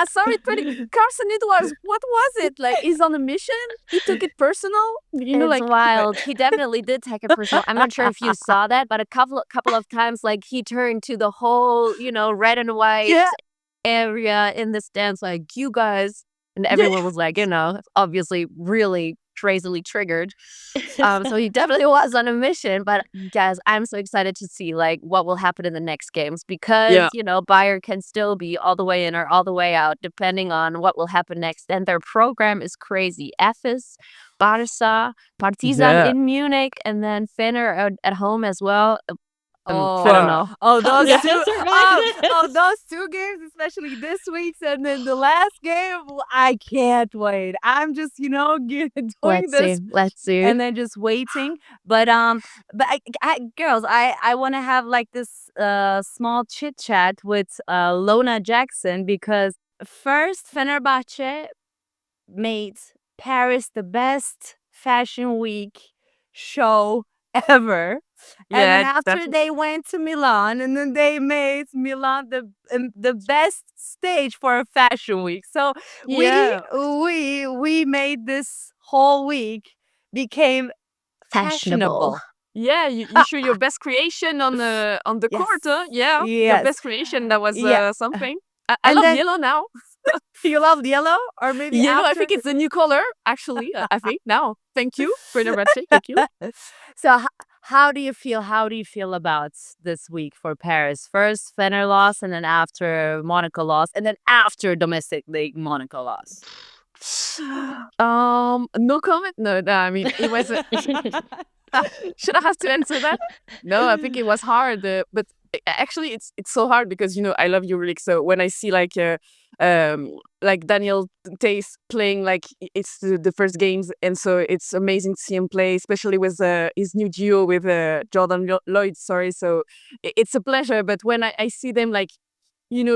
[SPEAKER 3] I saw it pretty. Carson Edwards, what was it? Like, he's on a mission. He took it personal.
[SPEAKER 2] It's
[SPEAKER 3] Like,
[SPEAKER 2] wild. He definitely did take it personal. I'm not sure if you saw that, but a couple of times, like he turned to the whole, red and white
[SPEAKER 3] yeah,
[SPEAKER 2] area in the stands, like you guys, and
[SPEAKER 3] yeah,
[SPEAKER 2] everyone was like, obviously really crazily triggered. So he definitely was on a mission. But guys, I'm so excited to see like what will happen in the next games because
[SPEAKER 3] yeah,
[SPEAKER 2] Bayern can still be all the way in or all the way out depending on what will happen next. And their program is crazy. FS, Barca, Partizan
[SPEAKER 3] yeah.
[SPEAKER 2] in Munich, and then Fener at home as well. I don't
[SPEAKER 1] Oh,
[SPEAKER 2] know.
[SPEAKER 1] oh, those
[SPEAKER 4] Yeah,
[SPEAKER 1] two,
[SPEAKER 4] that's
[SPEAKER 1] those two games, especially this week's, and then the last game. I can't wait. I'm just, doing
[SPEAKER 2] Let's see.
[SPEAKER 1] this
[SPEAKER 2] Let's see.
[SPEAKER 1] and then just waiting. But girls, I want to have like this small chit chat with Lona Jackson because first Fenerbahce made Paris the best fashion week show ever. And then
[SPEAKER 3] Yeah,
[SPEAKER 1] after they went to Milan, and then they made Milan the best stage for a fashion week. So
[SPEAKER 3] yeah,
[SPEAKER 1] we made this whole week became
[SPEAKER 2] Fashionable.
[SPEAKER 1] fashionable.
[SPEAKER 3] yeah. You show your best creation on the
[SPEAKER 1] Yes.
[SPEAKER 3] court. Yeah, your
[SPEAKER 1] Yes.
[SPEAKER 3] best creation. That was
[SPEAKER 1] Yeah.
[SPEAKER 3] something. I
[SPEAKER 1] And
[SPEAKER 3] love
[SPEAKER 1] then
[SPEAKER 3] yellow now.
[SPEAKER 1] you loved yellow, or maybe
[SPEAKER 3] Yellow, I
[SPEAKER 1] after.
[SPEAKER 3] think it's the new color. Actually, I think now. Thank you, Fenerbahce. Thank you.
[SPEAKER 1] So how do you feel? How do you feel about this week for Paris? First Fener loss, and then after Monaco loss, and then after domestic league Monaco loss.
[SPEAKER 3] No comment. No, no. I mean, it was. Should I have to answer that? No, I think it was hard. But actually, it's so hard because I love EuroLeague. So when I see like Daniel Tace playing like it's the first games, and so it's amazing to see him play, especially with his new duo with Jordan Lloyd. Sorry, so it's a pleasure. But when I see them like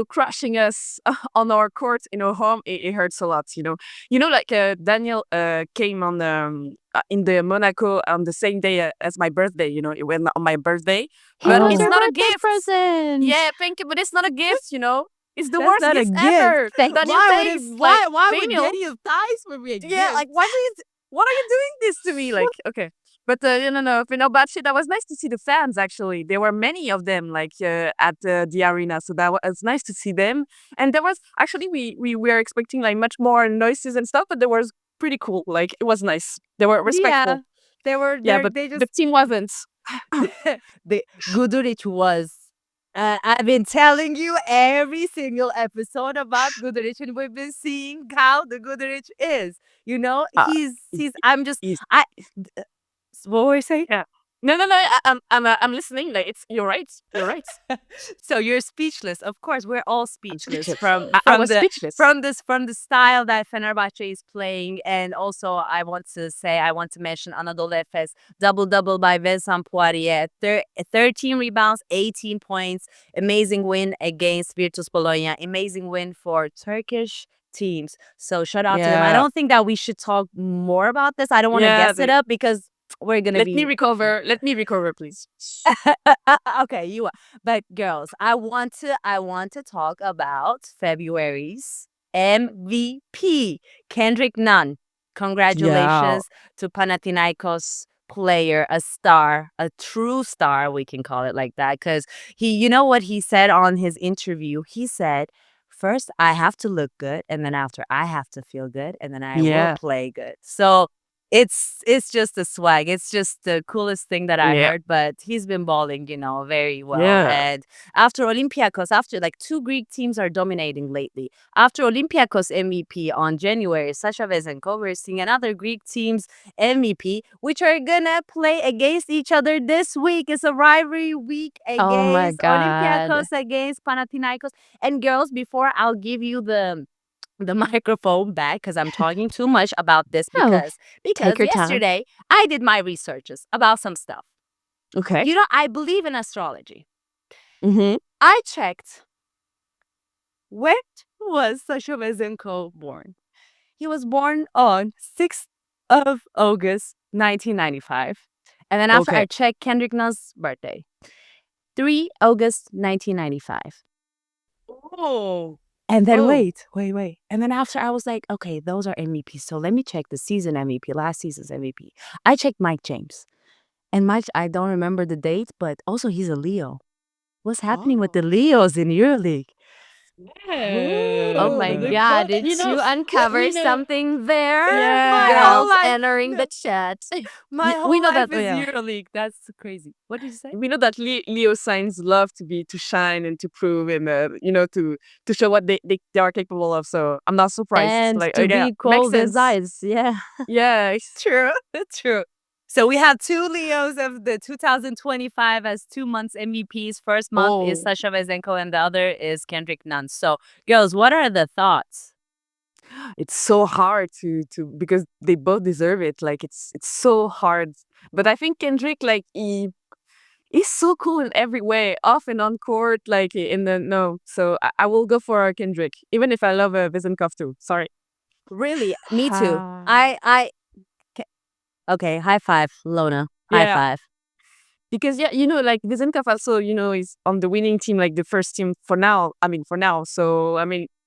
[SPEAKER 3] crushing us on our court in our home, it hurts a lot. Like Daniel came on in the Monaco on the same day as my birthday. It went on my birthday,
[SPEAKER 2] He
[SPEAKER 3] but
[SPEAKER 2] was
[SPEAKER 3] it's
[SPEAKER 2] your
[SPEAKER 3] not a
[SPEAKER 2] birthday
[SPEAKER 3] gift.
[SPEAKER 2] present.
[SPEAKER 3] Yeah, thank you, but it's not a gift. It's the
[SPEAKER 1] That's
[SPEAKER 3] worst
[SPEAKER 1] not a
[SPEAKER 3] gift
[SPEAKER 1] gift.
[SPEAKER 3] ever.
[SPEAKER 2] Thank
[SPEAKER 3] Daniel
[SPEAKER 1] Why would
[SPEAKER 3] Tace,
[SPEAKER 1] it,
[SPEAKER 3] like,
[SPEAKER 1] why would
[SPEAKER 3] Daniel,
[SPEAKER 1] Daniel Tice would be a
[SPEAKER 3] yeah,
[SPEAKER 1] gift?
[SPEAKER 3] like what are you doing this to me? Like, okay. But no, Fenerbahce, that was nice to see the fans. Actually, there were many of them, like at the arena, so that was nice to see them. And there was actually we were expecting like much more noises and stuff, but there was pretty cool. Like it was nice. They were respectful.
[SPEAKER 1] Yeah, they were
[SPEAKER 3] Yeah,
[SPEAKER 1] there.
[SPEAKER 3] but
[SPEAKER 1] They
[SPEAKER 3] the
[SPEAKER 1] just
[SPEAKER 3] team wasn't.
[SPEAKER 1] the Guduric was. I've been telling you every single episode about Guduric, and we've been seeing how the Guduric is.
[SPEAKER 3] Uh,
[SPEAKER 1] He's. I'm just.
[SPEAKER 3] is
[SPEAKER 1] I. What were you saying?
[SPEAKER 3] yeah. No, no, no. I'm listening. Like you're right. You're right.
[SPEAKER 1] So you're speechless. Of course, we're all speechless
[SPEAKER 3] Speechless.
[SPEAKER 1] from
[SPEAKER 3] I
[SPEAKER 1] from
[SPEAKER 3] was
[SPEAKER 1] the
[SPEAKER 3] speechless.
[SPEAKER 1] from the style that Fenerbahce is playing, and also I want to mention Anadolu Efes double by Vincent Poirier, 13 rebounds, 18 points, amazing win against Virtus Bologna, amazing win for Turkish teams. So shout out to them. I
[SPEAKER 3] Yeah.
[SPEAKER 1] don't think that we should talk more about this. I don't want to
[SPEAKER 3] Yeah.
[SPEAKER 1] guess it up because we're gonna
[SPEAKER 3] Let me
[SPEAKER 1] be
[SPEAKER 3] recover. Let me recover, please.
[SPEAKER 1] okay, you are. But girls, I want to talk about February's MVP, Kendrick Nunn.
[SPEAKER 3] Yeah.
[SPEAKER 1] Congratulations to Panathinaikos player, a star, a true star, we can call it like that, because you know what he said on his interview? He said, first I have to look good, and then after I have to feel good, and then I will
[SPEAKER 3] Yeah.
[SPEAKER 1] play good. So it's just a swag. It's just the coolest thing that I
[SPEAKER 3] Yeah.
[SPEAKER 1] heard. But he's been balling, very well.
[SPEAKER 3] Yeah.
[SPEAKER 1] And after Olympiacos, after like two Greek teams are dominating lately. After Olympiacos MVP on January, Sasha Vezenkov, we're seeing another Greek team's MVP, which are gonna play against each other this week. It's a rivalry week
[SPEAKER 2] Oh my
[SPEAKER 1] against
[SPEAKER 2] God.
[SPEAKER 1] Olympiacos against Panathinaikos. And girls, before I'll give you the microphone back because I'm talking too much about this
[SPEAKER 2] Oh,
[SPEAKER 1] because
[SPEAKER 2] take your time.
[SPEAKER 1] yesterday I did my researches about some stuff.
[SPEAKER 3] Okay.
[SPEAKER 1] I believe in astrology.
[SPEAKER 3] Mm-hmm.
[SPEAKER 1] I checked when was Sasha Vezenkov born. He was born on 6th of August 1995. And then after
[SPEAKER 3] Okay.
[SPEAKER 1] I checked Kendrick Nunn's birthday, 3 August 1995.
[SPEAKER 3] Oh.
[SPEAKER 1] And then
[SPEAKER 3] Oh.
[SPEAKER 1] wait. And then after I was like, okay, those are MVPs. So let me check the season MVP, last season's MVP. I checked Mike James. And Mike, I don't remember the date, but also he's a Leo. What's happening with the Leos in EuroLeague?
[SPEAKER 2] Oh my
[SPEAKER 1] Ooh.
[SPEAKER 2] God. Did
[SPEAKER 3] You know,
[SPEAKER 2] you uncover
[SPEAKER 3] we know-
[SPEAKER 2] something there?
[SPEAKER 3] Yeah.
[SPEAKER 2] Girls
[SPEAKER 1] life-
[SPEAKER 2] entering
[SPEAKER 1] no.
[SPEAKER 2] the chat.
[SPEAKER 1] My
[SPEAKER 3] we
[SPEAKER 1] whole
[SPEAKER 3] know
[SPEAKER 1] life
[SPEAKER 3] that-
[SPEAKER 1] is
[SPEAKER 3] yeah.
[SPEAKER 1] EuroLeague. That's crazy. What did you say?
[SPEAKER 3] We know that Leo signs love to shine and to prove and to show what they are capable of. So I'm not surprised.
[SPEAKER 2] And
[SPEAKER 3] like
[SPEAKER 2] to
[SPEAKER 3] yeah,
[SPEAKER 2] be cold
[SPEAKER 3] makes
[SPEAKER 2] as
[SPEAKER 3] sense.
[SPEAKER 2] ice. Yeah.
[SPEAKER 3] Yeah. It's
[SPEAKER 1] True. That's true. So we have two Leos of the 2025 as 2 months MVPs. First month is
[SPEAKER 3] Oh.
[SPEAKER 1] Sasha Vezenko and the other is Kendrick Nunn. So, girls, what are the thoughts?
[SPEAKER 3] It's so hard to because they both deserve it. Like it's so hard. But I think Kendrick, like he's so cool in every way, off and on court, like in the no. So I will go for Kendrick, even if I love Vizenkov too. Sorry.
[SPEAKER 1] Really? Me too.
[SPEAKER 3] Ah.
[SPEAKER 1] Okay, high five, Lona. High
[SPEAKER 3] Yeah.
[SPEAKER 1] five.
[SPEAKER 3] Because yeah, like Vizenkov also, is on the winning team, like the first team for now. So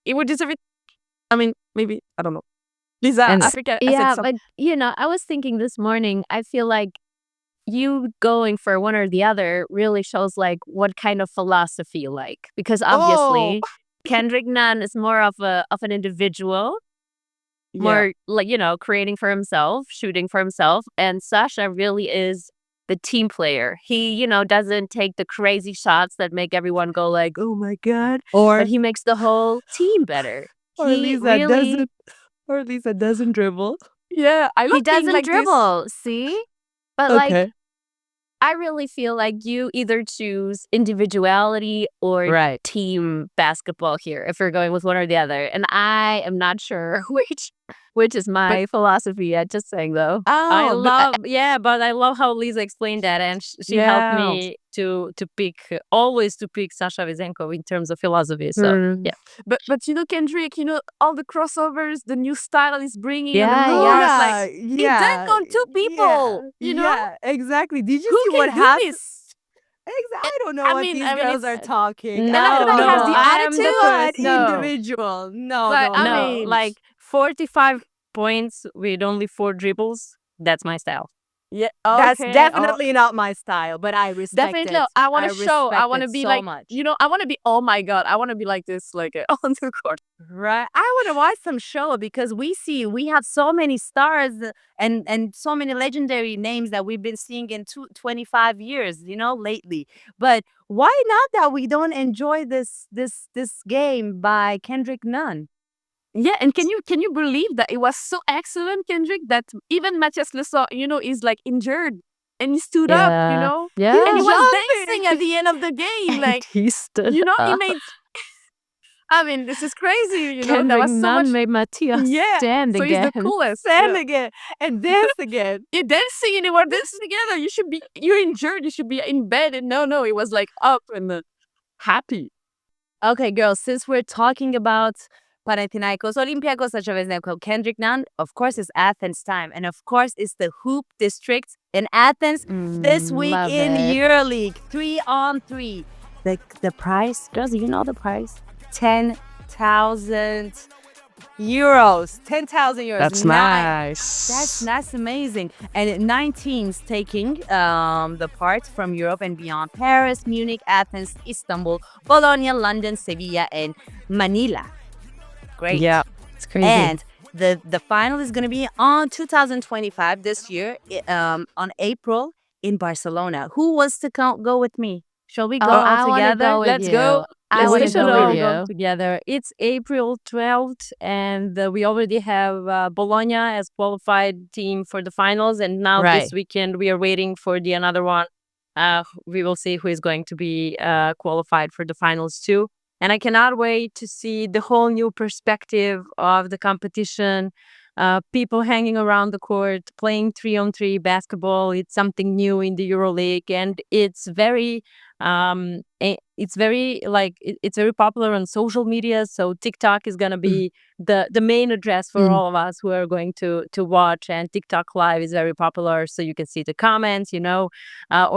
[SPEAKER 3] it would deserve it. Maybe I don't know. Lisa,
[SPEAKER 1] And
[SPEAKER 3] I think I said
[SPEAKER 2] Yeah,
[SPEAKER 3] something.
[SPEAKER 2] but I was thinking this morning, I feel like you going for one or the other really shows like what kind of philosophy you like. Because
[SPEAKER 3] Oh,
[SPEAKER 2] obviously Kendrick Nunn is more of an individual,
[SPEAKER 3] yeah.
[SPEAKER 2] more like, creating for himself, shooting for himself. And Sasha really is the team player. He, doesn't take the crazy shots that make everyone go like, oh my God. But
[SPEAKER 1] or
[SPEAKER 2] he makes the whole team better.
[SPEAKER 1] or
[SPEAKER 2] He
[SPEAKER 1] Lisa
[SPEAKER 2] really
[SPEAKER 1] doesn't or Lisa doesn't dribble.
[SPEAKER 3] Yeah, I
[SPEAKER 2] he
[SPEAKER 3] love being
[SPEAKER 2] doesn't
[SPEAKER 3] like this.
[SPEAKER 2] dribble, see? But like
[SPEAKER 1] Okay.
[SPEAKER 2] I really feel like you either choose individuality or
[SPEAKER 1] Right.
[SPEAKER 2] team basketball here if you're going with one or the other. And I am not sure which is
[SPEAKER 3] But
[SPEAKER 2] my philosophy yet. Just saying though.
[SPEAKER 1] Oh, but
[SPEAKER 4] but I love how Lisa explained that, and she helped
[SPEAKER 1] yeah.
[SPEAKER 4] me to pick always to pick Sasha Vezenko in terms of philosophy. So
[SPEAKER 2] Hmm.
[SPEAKER 4] yeah,
[SPEAKER 3] but Kendrick, all the crossovers, the new style is bringing and the
[SPEAKER 2] Yeah,
[SPEAKER 1] Oh
[SPEAKER 2] yeah.
[SPEAKER 3] moves, like
[SPEAKER 1] yeah,
[SPEAKER 3] he
[SPEAKER 1] yeah,
[SPEAKER 3] dunked on two
[SPEAKER 1] yeah,
[SPEAKER 3] people.
[SPEAKER 1] yeah, exactly. Did you
[SPEAKER 3] Who
[SPEAKER 1] see what
[SPEAKER 3] can do
[SPEAKER 1] happened?
[SPEAKER 3] this?
[SPEAKER 1] I don't know what these girls
[SPEAKER 3] It's
[SPEAKER 1] are talking.
[SPEAKER 3] and after
[SPEAKER 4] no,
[SPEAKER 3] that he has
[SPEAKER 4] no,
[SPEAKER 3] the
[SPEAKER 1] No,
[SPEAKER 4] I am the
[SPEAKER 3] attitude.
[SPEAKER 1] what
[SPEAKER 4] person.
[SPEAKER 2] No.
[SPEAKER 1] individual? No,
[SPEAKER 3] But
[SPEAKER 1] no,
[SPEAKER 4] No,
[SPEAKER 1] no.
[SPEAKER 4] like 45 points with only 4 dribbles. That's my style.
[SPEAKER 3] yeah,
[SPEAKER 1] That's
[SPEAKER 3] okay. Oh,
[SPEAKER 1] definitely not my style, but I respect
[SPEAKER 3] definitely.
[SPEAKER 1] it.
[SPEAKER 3] I want
[SPEAKER 1] I
[SPEAKER 3] to show. I
[SPEAKER 1] respect
[SPEAKER 3] want
[SPEAKER 1] it
[SPEAKER 3] to be
[SPEAKER 1] so
[SPEAKER 3] like,
[SPEAKER 1] much.
[SPEAKER 3] I want to be. Oh my god, I want to be like this, like on the court.
[SPEAKER 1] Right. I want to watch some show because we have so many stars and so many legendary names that we've been seeing in 25 years, lately. But why not that we don't enjoy this game by Kendrick Nunn?
[SPEAKER 3] Yeah, and can you believe that it was so excellent, Kendrick, that even Matthias Lessard, is like injured and he stood up,
[SPEAKER 2] Yeah.
[SPEAKER 3] and he
[SPEAKER 2] Yeah.
[SPEAKER 3] was
[SPEAKER 1] Jumping.
[SPEAKER 3] dancing at the end of the game,
[SPEAKER 2] And
[SPEAKER 3] like
[SPEAKER 2] he stood
[SPEAKER 3] he
[SPEAKER 2] up.
[SPEAKER 3] made. This is crazy, There
[SPEAKER 2] Kendrick
[SPEAKER 3] was so much.
[SPEAKER 2] Nunn made Matthias
[SPEAKER 3] Yeah,
[SPEAKER 2] stand
[SPEAKER 3] so he's the
[SPEAKER 2] again.
[SPEAKER 3] coolest.
[SPEAKER 1] Stand
[SPEAKER 3] Yeah.
[SPEAKER 1] again and dance again.
[SPEAKER 3] You're dancing and you were dancing together. You're injured. You should be in bed. And no, it was like up and happy.
[SPEAKER 1] Okay, girls, since we're talking about Panathinaikos, Olympiacos, such as Kendrick Nunn, of course, it's Athens time. And of course, it's the Hoop District in Athens this week
[SPEAKER 2] Love
[SPEAKER 1] in
[SPEAKER 2] it.
[SPEAKER 1] EuroLeague 3-on-3. The price, girls, you know the price? 10,000 euros. 10,000 euros. That's amazing. And 9 teams taking the part from Europe and beyond: Paris, Munich, Athens, Istanbul, Bologna, London, Sevilla, and Manila. Great.
[SPEAKER 3] Yeah.
[SPEAKER 2] It's crazy.
[SPEAKER 1] And the final is going to be on 2025 this year, on April in Barcelona. Who wants to go with me? Shall we go all
[SPEAKER 2] I want to
[SPEAKER 1] together?
[SPEAKER 2] go with
[SPEAKER 3] Let's
[SPEAKER 2] you.
[SPEAKER 3] go.
[SPEAKER 2] I
[SPEAKER 3] Let's
[SPEAKER 2] want to
[SPEAKER 3] take it
[SPEAKER 2] go
[SPEAKER 3] all.
[SPEAKER 2] with
[SPEAKER 4] Go
[SPEAKER 2] you.
[SPEAKER 4] together. It's April 12th, and we already have Bologna as qualified team for the finals. And now
[SPEAKER 1] Right.
[SPEAKER 4] this weekend, we are waiting for the another one. We will see who is going to be qualified for the finals too. And I cannot wait to see the whole new perspective of the competition. People hanging around the court, playing 3-on-3 basketball. It's something new in the EuroLeague, and it's very it's very popular on social media. So TikTok is gonna be the main address for all of us who are going to watch, and TikTok Live is very popular, so you can see the comments, or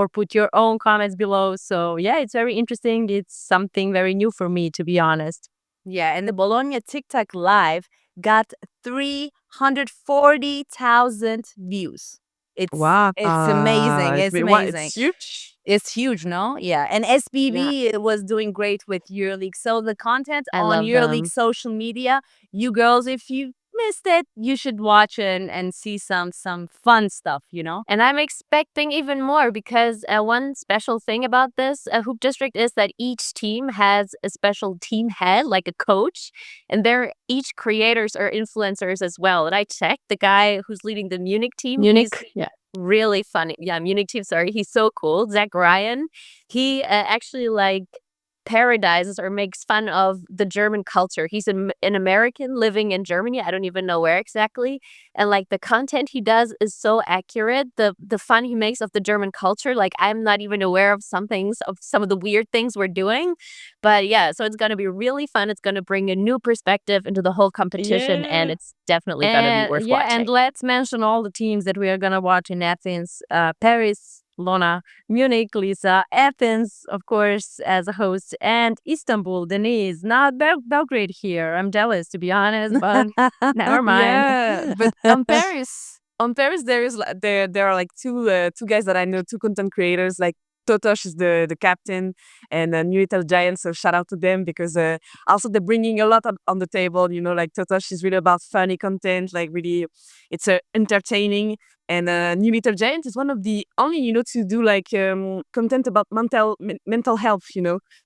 [SPEAKER 4] put your own comments below. So yeah, it's very interesting. It's something very new for me, to be honest.
[SPEAKER 1] Yeah, and the Bologna TikTok Live got 340,000 views. It's amazing. It's amazing.
[SPEAKER 3] It's huge.
[SPEAKER 1] It's huge, no? Yeah. And SBV was doing great with EuroLeague. So the content
[SPEAKER 2] I
[SPEAKER 1] on
[SPEAKER 2] love
[SPEAKER 1] EuroLeague
[SPEAKER 2] them.
[SPEAKER 1] social media, you girls, if you missed it, you should watch it and see some fun stuff.
[SPEAKER 2] And I'm expecting even more because one special thing about this Hoop District is that each team has a special team head, like a coach, and they're each creators or influencers as well. And I checked the guy who's leading the Munich team. He's
[SPEAKER 4] Yeah.
[SPEAKER 2] really funny. Yeah, Munich team, sorry. He's so cool. Zach Ryan. He actually parodizes or makes fun of the German culture. He's an American living in Germany. I don't even know where exactly. And the content he does is so accurate. The fun he makes of the German culture, I'm not even aware of some of the weird things we're doing. But yeah, so it's gonna be really fun. It's gonna bring a new perspective into the whole competition, and
[SPEAKER 3] Yeah.
[SPEAKER 2] it's definitely gonna be worth watching.
[SPEAKER 4] And let's mention all the teams that we are gonna watch in Athens: Paris, Lona, Munich, Lisa, Athens, of course, as a host, and Istanbul, Denise. Not Belgrade here. I'm jealous, to be honest, but never mind.
[SPEAKER 3] Yeah, but on Paris, there are like two guys that I know, two content creators. Like Totosh is the captain, and New Little Giant. So shout out to them because also they're bringing a lot on the table. You know, like Totosh is really about funny content, like really, it's entertaining. And New Little Giant is one of the only, to do like content about mental health.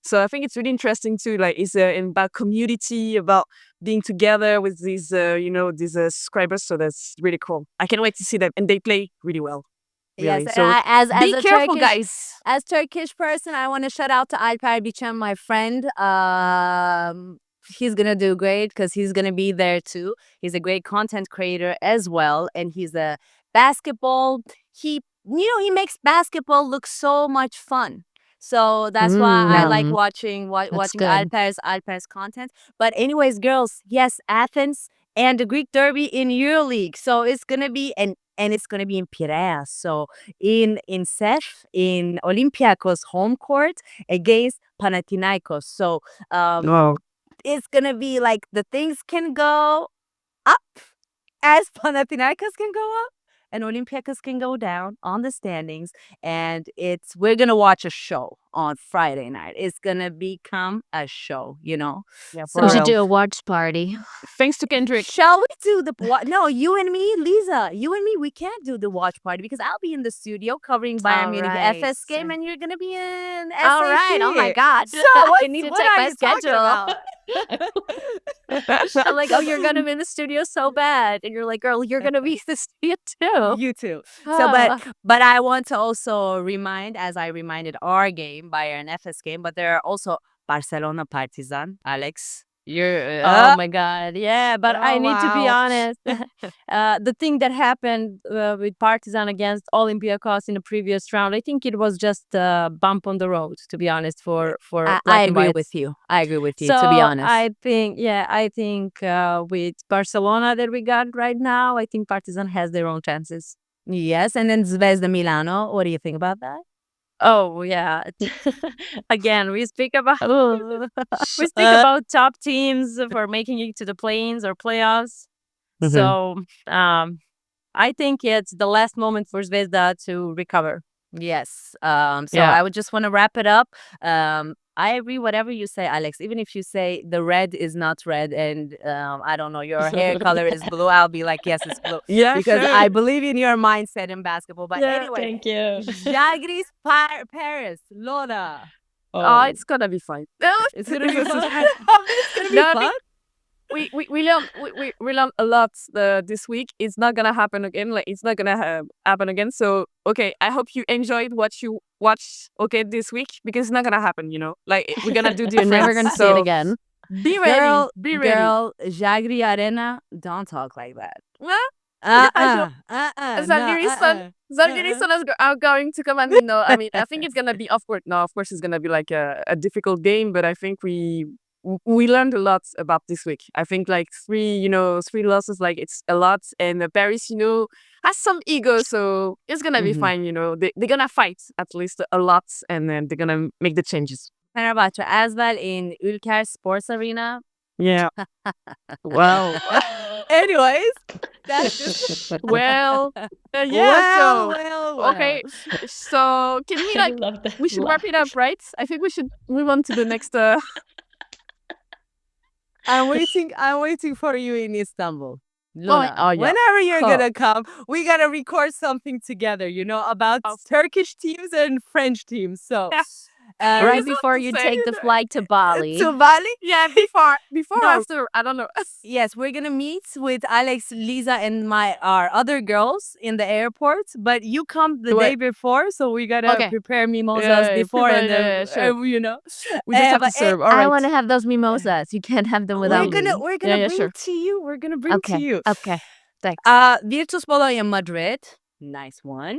[SPEAKER 3] So I think it's really interesting too. Like it's about community, about being together with these subscribers. So that's really cool. I can't wait to see them, and they play really well.
[SPEAKER 1] Yes,
[SPEAKER 3] Really. So
[SPEAKER 1] as
[SPEAKER 3] be
[SPEAKER 1] a
[SPEAKER 3] careful,
[SPEAKER 1] Turkish
[SPEAKER 3] guys.
[SPEAKER 1] as Turkish person, I want to shout out to Alper Biçen, my friend. He's gonna do great because he's gonna be there too. He's a great content creator as well, and he's a basketball. He makes basketball look so much fun. So that's why I like
[SPEAKER 2] Yum.
[SPEAKER 1] watching
[SPEAKER 2] That's
[SPEAKER 1] watching
[SPEAKER 2] good.
[SPEAKER 1] Alper's content. But anyways, girls, yes, Athens and the Greek Derby in EuroLeague. So it's gonna be and it's gonna be in Piraeus. So in Sef, in Olympiacos home court against Panathinaikos. So
[SPEAKER 3] Oh,
[SPEAKER 1] it's gonna be like the things can go up as Panathinaikos can go up and Olympiacos can go down on the standings. And we're gonna watch a show on Friday night. It's gonna become a show,
[SPEAKER 3] yeah,
[SPEAKER 1] So
[SPEAKER 3] for
[SPEAKER 2] We should
[SPEAKER 3] real.
[SPEAKER 2] do a watch party.
[SPEAKER 3] Thanks to Kendrick.
[SPEAKER 1] shall we do no, you and me, Lisa, you and me, we can't do the watch party because I'll be in the studio covering Bayern
[SPEAKER 2] All
[SPEAKER 1] Munich
[SPEAKER 2] right.
[SPEAKER 1] FS game and you're gonna be in
[SPEAKER 2] All right. Oh my
[SPEAKER 1] SAP.
[SPEAKER 2] God.
[SPEAKER 1] So
[SPEAKER 2] I need to
[SPEAKER 1] what
[SPEAKER 2] check
[SPEAKER 1] are
[SPEAKER 2] my
[SPEAKER 1] you talking
[SPEAKER 2] schedule.
[SPEAKER 1] about?
[SPEAKER 2] I'm like, oh, you're gonna be in the studio so bad, and you're like, girl, you're gonna be in the studio too.
[SPEAKER 1] You too. So,
[SPEAKER 2] Ah.
[SPEAKER 1] but I want to also remind, as I reminded our game, Bayern FS game, but there are also Barcelona Partizan. Alex, you're
[SPEAKER 4] Oh my God. Yeah, but I
[SPEAKER 1] oh,
[SPEAKER 4] need to be
[SPEAKER 1] wow.
[SPEAKER 4] honest. The thing that happened with Partizan against Olympiacos in the previous round, I think it was just a bump on the road, to be honest, for
[SPEAKER 1] I
[SPEAKER 4] black and
[SPEAKER 1] agree
[SPEAKER 4] white.
[SPEAKER 1] with you. I agree with you.
[SPEAKER 4] So
[SPEAKER 1] To be honest,
[SPEAKER 4] I think with Barcelona that we got right now, I think Partizan has their own chances.
[SPEAKER 1] yes. And then Zvezda Milano. What do you think about that?
[SPEAKER 4] Oh yeah. Again, we speak about we speak
[SPEAKER 1] Uh,
[SPEAKER 4] about top teams for making it to the play-ins or playoffs.
[SPEAKER 3] Mhm.
[SPEAKER 4] So I think it's the last moment for Zvezda to recover.
[SPEAKER 1] Yes. So
[SPEAKER 3] Yeah.
[SPEAKER 1] I would just want to wrap it up. I agree whatever you say, Alex. Even if you say the red is not red and I don't know, your hair color is blue, I'll be like, yes, it's blue.
[SPEAKER 3] Yeah,
[SPEAKER 1] Because
[SPEAKER 3] sure.
[SPEAKER 1] I believe in your mindset in basketball. But anyway,
[SPEAKER 4] Thank you.
[SPEAKER 1] Jagris Paris, Lona.
[SPEAKER 3] Oh, it's gonna be fine.
[SPEAKER 1] It's gonna be fun.
[SPEAKER 3] No,
[SPEAKER 1] It's gonna be
[SPEAKER 3] I
[SPEAKER 1] fun.
[SPEAKER 3] think we learned a lot this week. It's not gonna happen again. Like it's not gonna happen again. So okay, I hope you enjoyed what you watched. Okay, this week because it's not gonna happen. Like we're gonna do
[SPEAKER 2] You're
[SPEAKER 3] different.
[SPEAKER 2] never gonna see it
[SPEAKER 3] so
[SPEAKER 2] again.
[SPEAKER 3] Be ready.
[SPEAKER 1] Girl,
[SPEAKER 3] Be ready.
[SPEAKER 1] girl, Jagri Arena, don't talk like that.
[SPEAKER 3] Yeah, I know.
[SPEAKER 1] Zalgiris
[SPEAKER 3] Son are going to come and I mean, I think it's gonna be awkward. No, of course, it's gonna be like a difficult game, but I think we learned a lot about this week. I think like three losses, like it's a lot, and Paris, has some ego, so it's gonna be
[SPEAKER 1] Mhm.
[SPEAKER 3] fine. They're gonna fight at least a lot, and then they're gonna make the changes.
[SPEAKER 1] Fenerbahçe as well in Ülker Sports Arena.
[SPEAKER 3] Yeah. Well.
[SPEAKER 1] Anyways, that's just
[SPEAKER 3] Well. Yeah.
[SPEAKER 1] well,
[SPEAKER 3] so
[SPEAKER 1] well.
[SPEAKER 3] okay. So can we like
[SPEAKER 4] love that.
[SPEAKER 3] we should wrap it up, right? I think we should move on to the next.
[SPEAKER 1] I'm waiting for you in Istanbul. Luna,
[SPEAKER 3] oh, yeah.
[SPEAKER 1] whenever you're
[SPEAKER 3] Oh.
[SPEAKER 1] gonna come, we gotta record something together, about Turkish teams and French teams. So,
[SPEAKER 2] Right
[SPEAKER 3] just want
[SPEAKER 2] before
[SPEAKER 3] to
[SPEAKER 2] you
[SPEAKER 3] say
[SPEAKER 2] take the flight to Bali.
[SPEAKER 1] to Bali.
[SPEAKER 3] Yeah, before
[SPEAKER 1] No.
[SPEAKER 3] after I don't know.
[SPEAKER 1] Yes, we're gonna meet with Alex, Lisa, and our other girls in the airport. But you come the day before, so we gotta
[SPEAKER 2] Okay.
[SPEAKER 1] prepare mimosas
[SPEAKER 3] Yeah,
[SPEAKER 1] before,
[SPEAKER 3] prepare,
[SPEAKER 1] and then
[SPEAKER 3] yeah, sure. We just have to
[SPEAKER 1] but
[SPEAKER 3] serve. All
[SPEAKER 2] I
[SPEAKER 3] right.
[SPEAKER 2] want to have those mimosas. You can't have them without me.
[SPEAKER 1] we're gonna
[SPEAKER 3] Yeah,
[SPEAKER 1] bring
[SPEAKER 3] sure.
[SPEAKER 1] to you. We're gonna bring to
[SPEAKER 2] Okay.
[SPEAKER 1] you.
[SPEAKER 2] Okay. Thanks.
[SPEAKER 1] Virtus Bologna Madrid, nice one.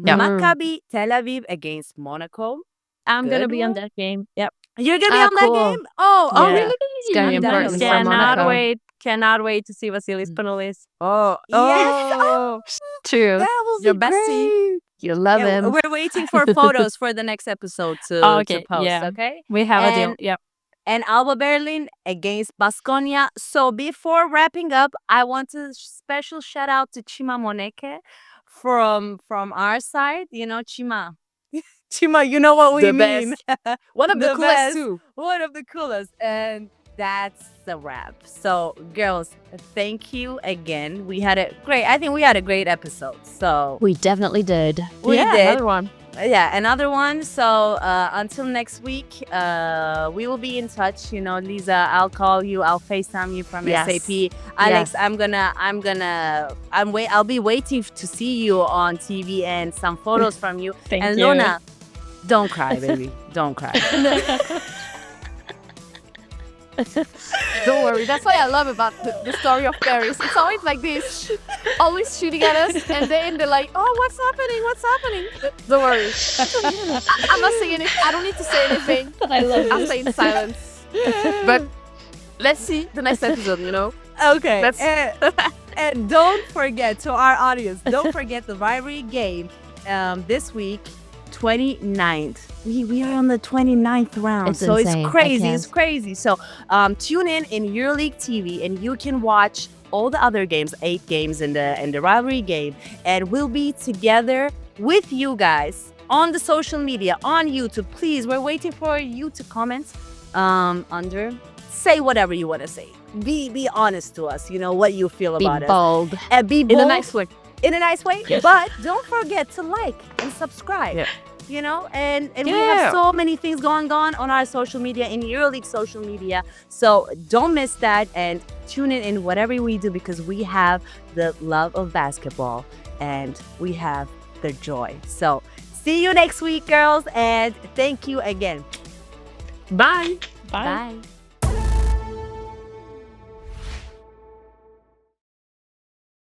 [SPEAKER 2] Yeah.
[SPEAKER 1] Maccabi Tel Aviv against Monaco.
[SPEAKER 4] I'm gonna
[SPEAKER 1] Good
[SPEAKER 4] be on
[SPEAKER 1] one.
[SPEAKER 4] that game. Yep.
[SPEAKER 1] You're gonna be
[SPEAKER 2] Ah,
[SPEAKER 1] on that
[SPEAKER 2] cool.
[SPEAKER 1] game? Oh,
[SPEAKER 3] Yeah.
[SPEAKER 1] really?
[SPEAKER 2] It's gonna be
[SPEAKER 1] I'm
[SPEAKER 2] important
[SPEAKER 1] definitely
[SPEAKER 2] for
[SPEAKER 1] going.
[SPEAKER 4] Cannot
[SPEAKER 2] Monaco.
[SPEAKER 4] wait. Cannot wait to see Vasilis Panolis.
[SPEAKER 3] Oh.
[SPEAKER 1] Yes.
[SPEAKER 3] Oh.
[SPEAKER 2] True.
[SPEAKER 1] That will
[SPEAKER 3] Your
[SPEAKER 1] be
[SPEAKER 3] bestie.
[SPEAKER 1] great.
[SPEAKER 2] You love
[SPEAKER 1] Yeah,
[SPEAKER 2] him.
[SPEAKER 1] we're waiting for photos for the next episode to
[SPEAKER 4] Okay,
[SPEAKER 1] post,
[SPEAKER 4] yeah.
[SPEAKER 1] okay?
[SPEAKER 4] We have a deal.
[SPEAKER 1] And
[SPEAKER 4] Yeah.
[SPEAKER 1] and Alba Berlin against Baskonia. So before wrapping up, I want to special shout out to Chima Moneke from our side. You know, Chima. Chima, you know what we
[SPEAKER 3] The
[SPEAKER 1] mean.
[SPEAKER 3] One of the coolest
[SPEAKER 1] best,
[SPEAKER 3] too.
[SPEAKER 1] One of the coolest. And that's the wrap. So, girls, thank you again. I think we had a great episode. So,
[SPEAKER 2] We definitely did.
[SPEAKER 1] we
[SPEAKER 4] Yeah,
[SPEAKER 1] did.
[SPEAKER 4] another one.
[SPEAKER 1] Yeah, another one. So until next week, we will be in touch. You know, Lisa, I'll call you. I'll FaceTime you from
[SPEAKER 3] Yes.
[SPEAKER 1] SAP. Alex, I'll be waiting to see you on TV and some photos from you.
[SPEAKER 4] Thank
[SPEAKER 1] and
[SPEAKER 4] you.
[SPEAKER 1] Luna, don't cry, baby. Don't cry.
[SPEAKER 2] Don't worry. That's what I love about the story of Paris. It's always like this, always shooting at us, and then they're like, "Oh, what's happening? What's happening?" Don't worry. I'm not saying anything. I don't need to say anything.
[SPEAKER 4] I love
[SPEAKER 2] I'll stay in silence. But let's see the next episode. You know.
[SPEAKER 1] Okay.
[SPEAKER 2] That's-
[SPEAKER 1] And don't forget, to our audience, don't forget the rivalry game this week, 29th. We are on the 29th round.
[SPEAKER 2] It's
[SPEAKER 1] so
[SPEAKER 2] insane.
[SPEAKER 1] it's
[SPEAKER 2] I
[SPEAKER 1] crazy.
[SPEAKER 2] can't.
[SPEAKER 1] It's crazy. So tune in EuroLeague TV and you can watch all the other games, 8 games in the rivalry game. And we'll be together with you guys on the social media, on YouTube. Please, we're waiting for you to comment under. Say whatever you want to say. Be honest to us. You know what you feel
[SPEAKER 2] Be
[SPEAKER 1] about it.
[SPEAKER 2] bold.
[SPEAKER 1] And be bold
[SPEAKER 3] In a nice way.
[SPEAKER 1] in a nice way.
[SPEAKER 3] Yes.
[SPEAKER 1] But don't forget to like and subscribe.
[SPEAKER 3] Yeah.
[SPEAKER 1] You know, and we
[SPEAKER 3] Yeah.
[SPEAKER 1] have so many things going on our social media, in EuroLeague social media. So don't miss that and tune in whatever we do, because we have the love of basketball and we have the joy. So see you next week, girls, and thank you again.
[SPEAKER 3] Bye.
[SPEAKER 4] Bye.
[SPEAKER 2] Bye.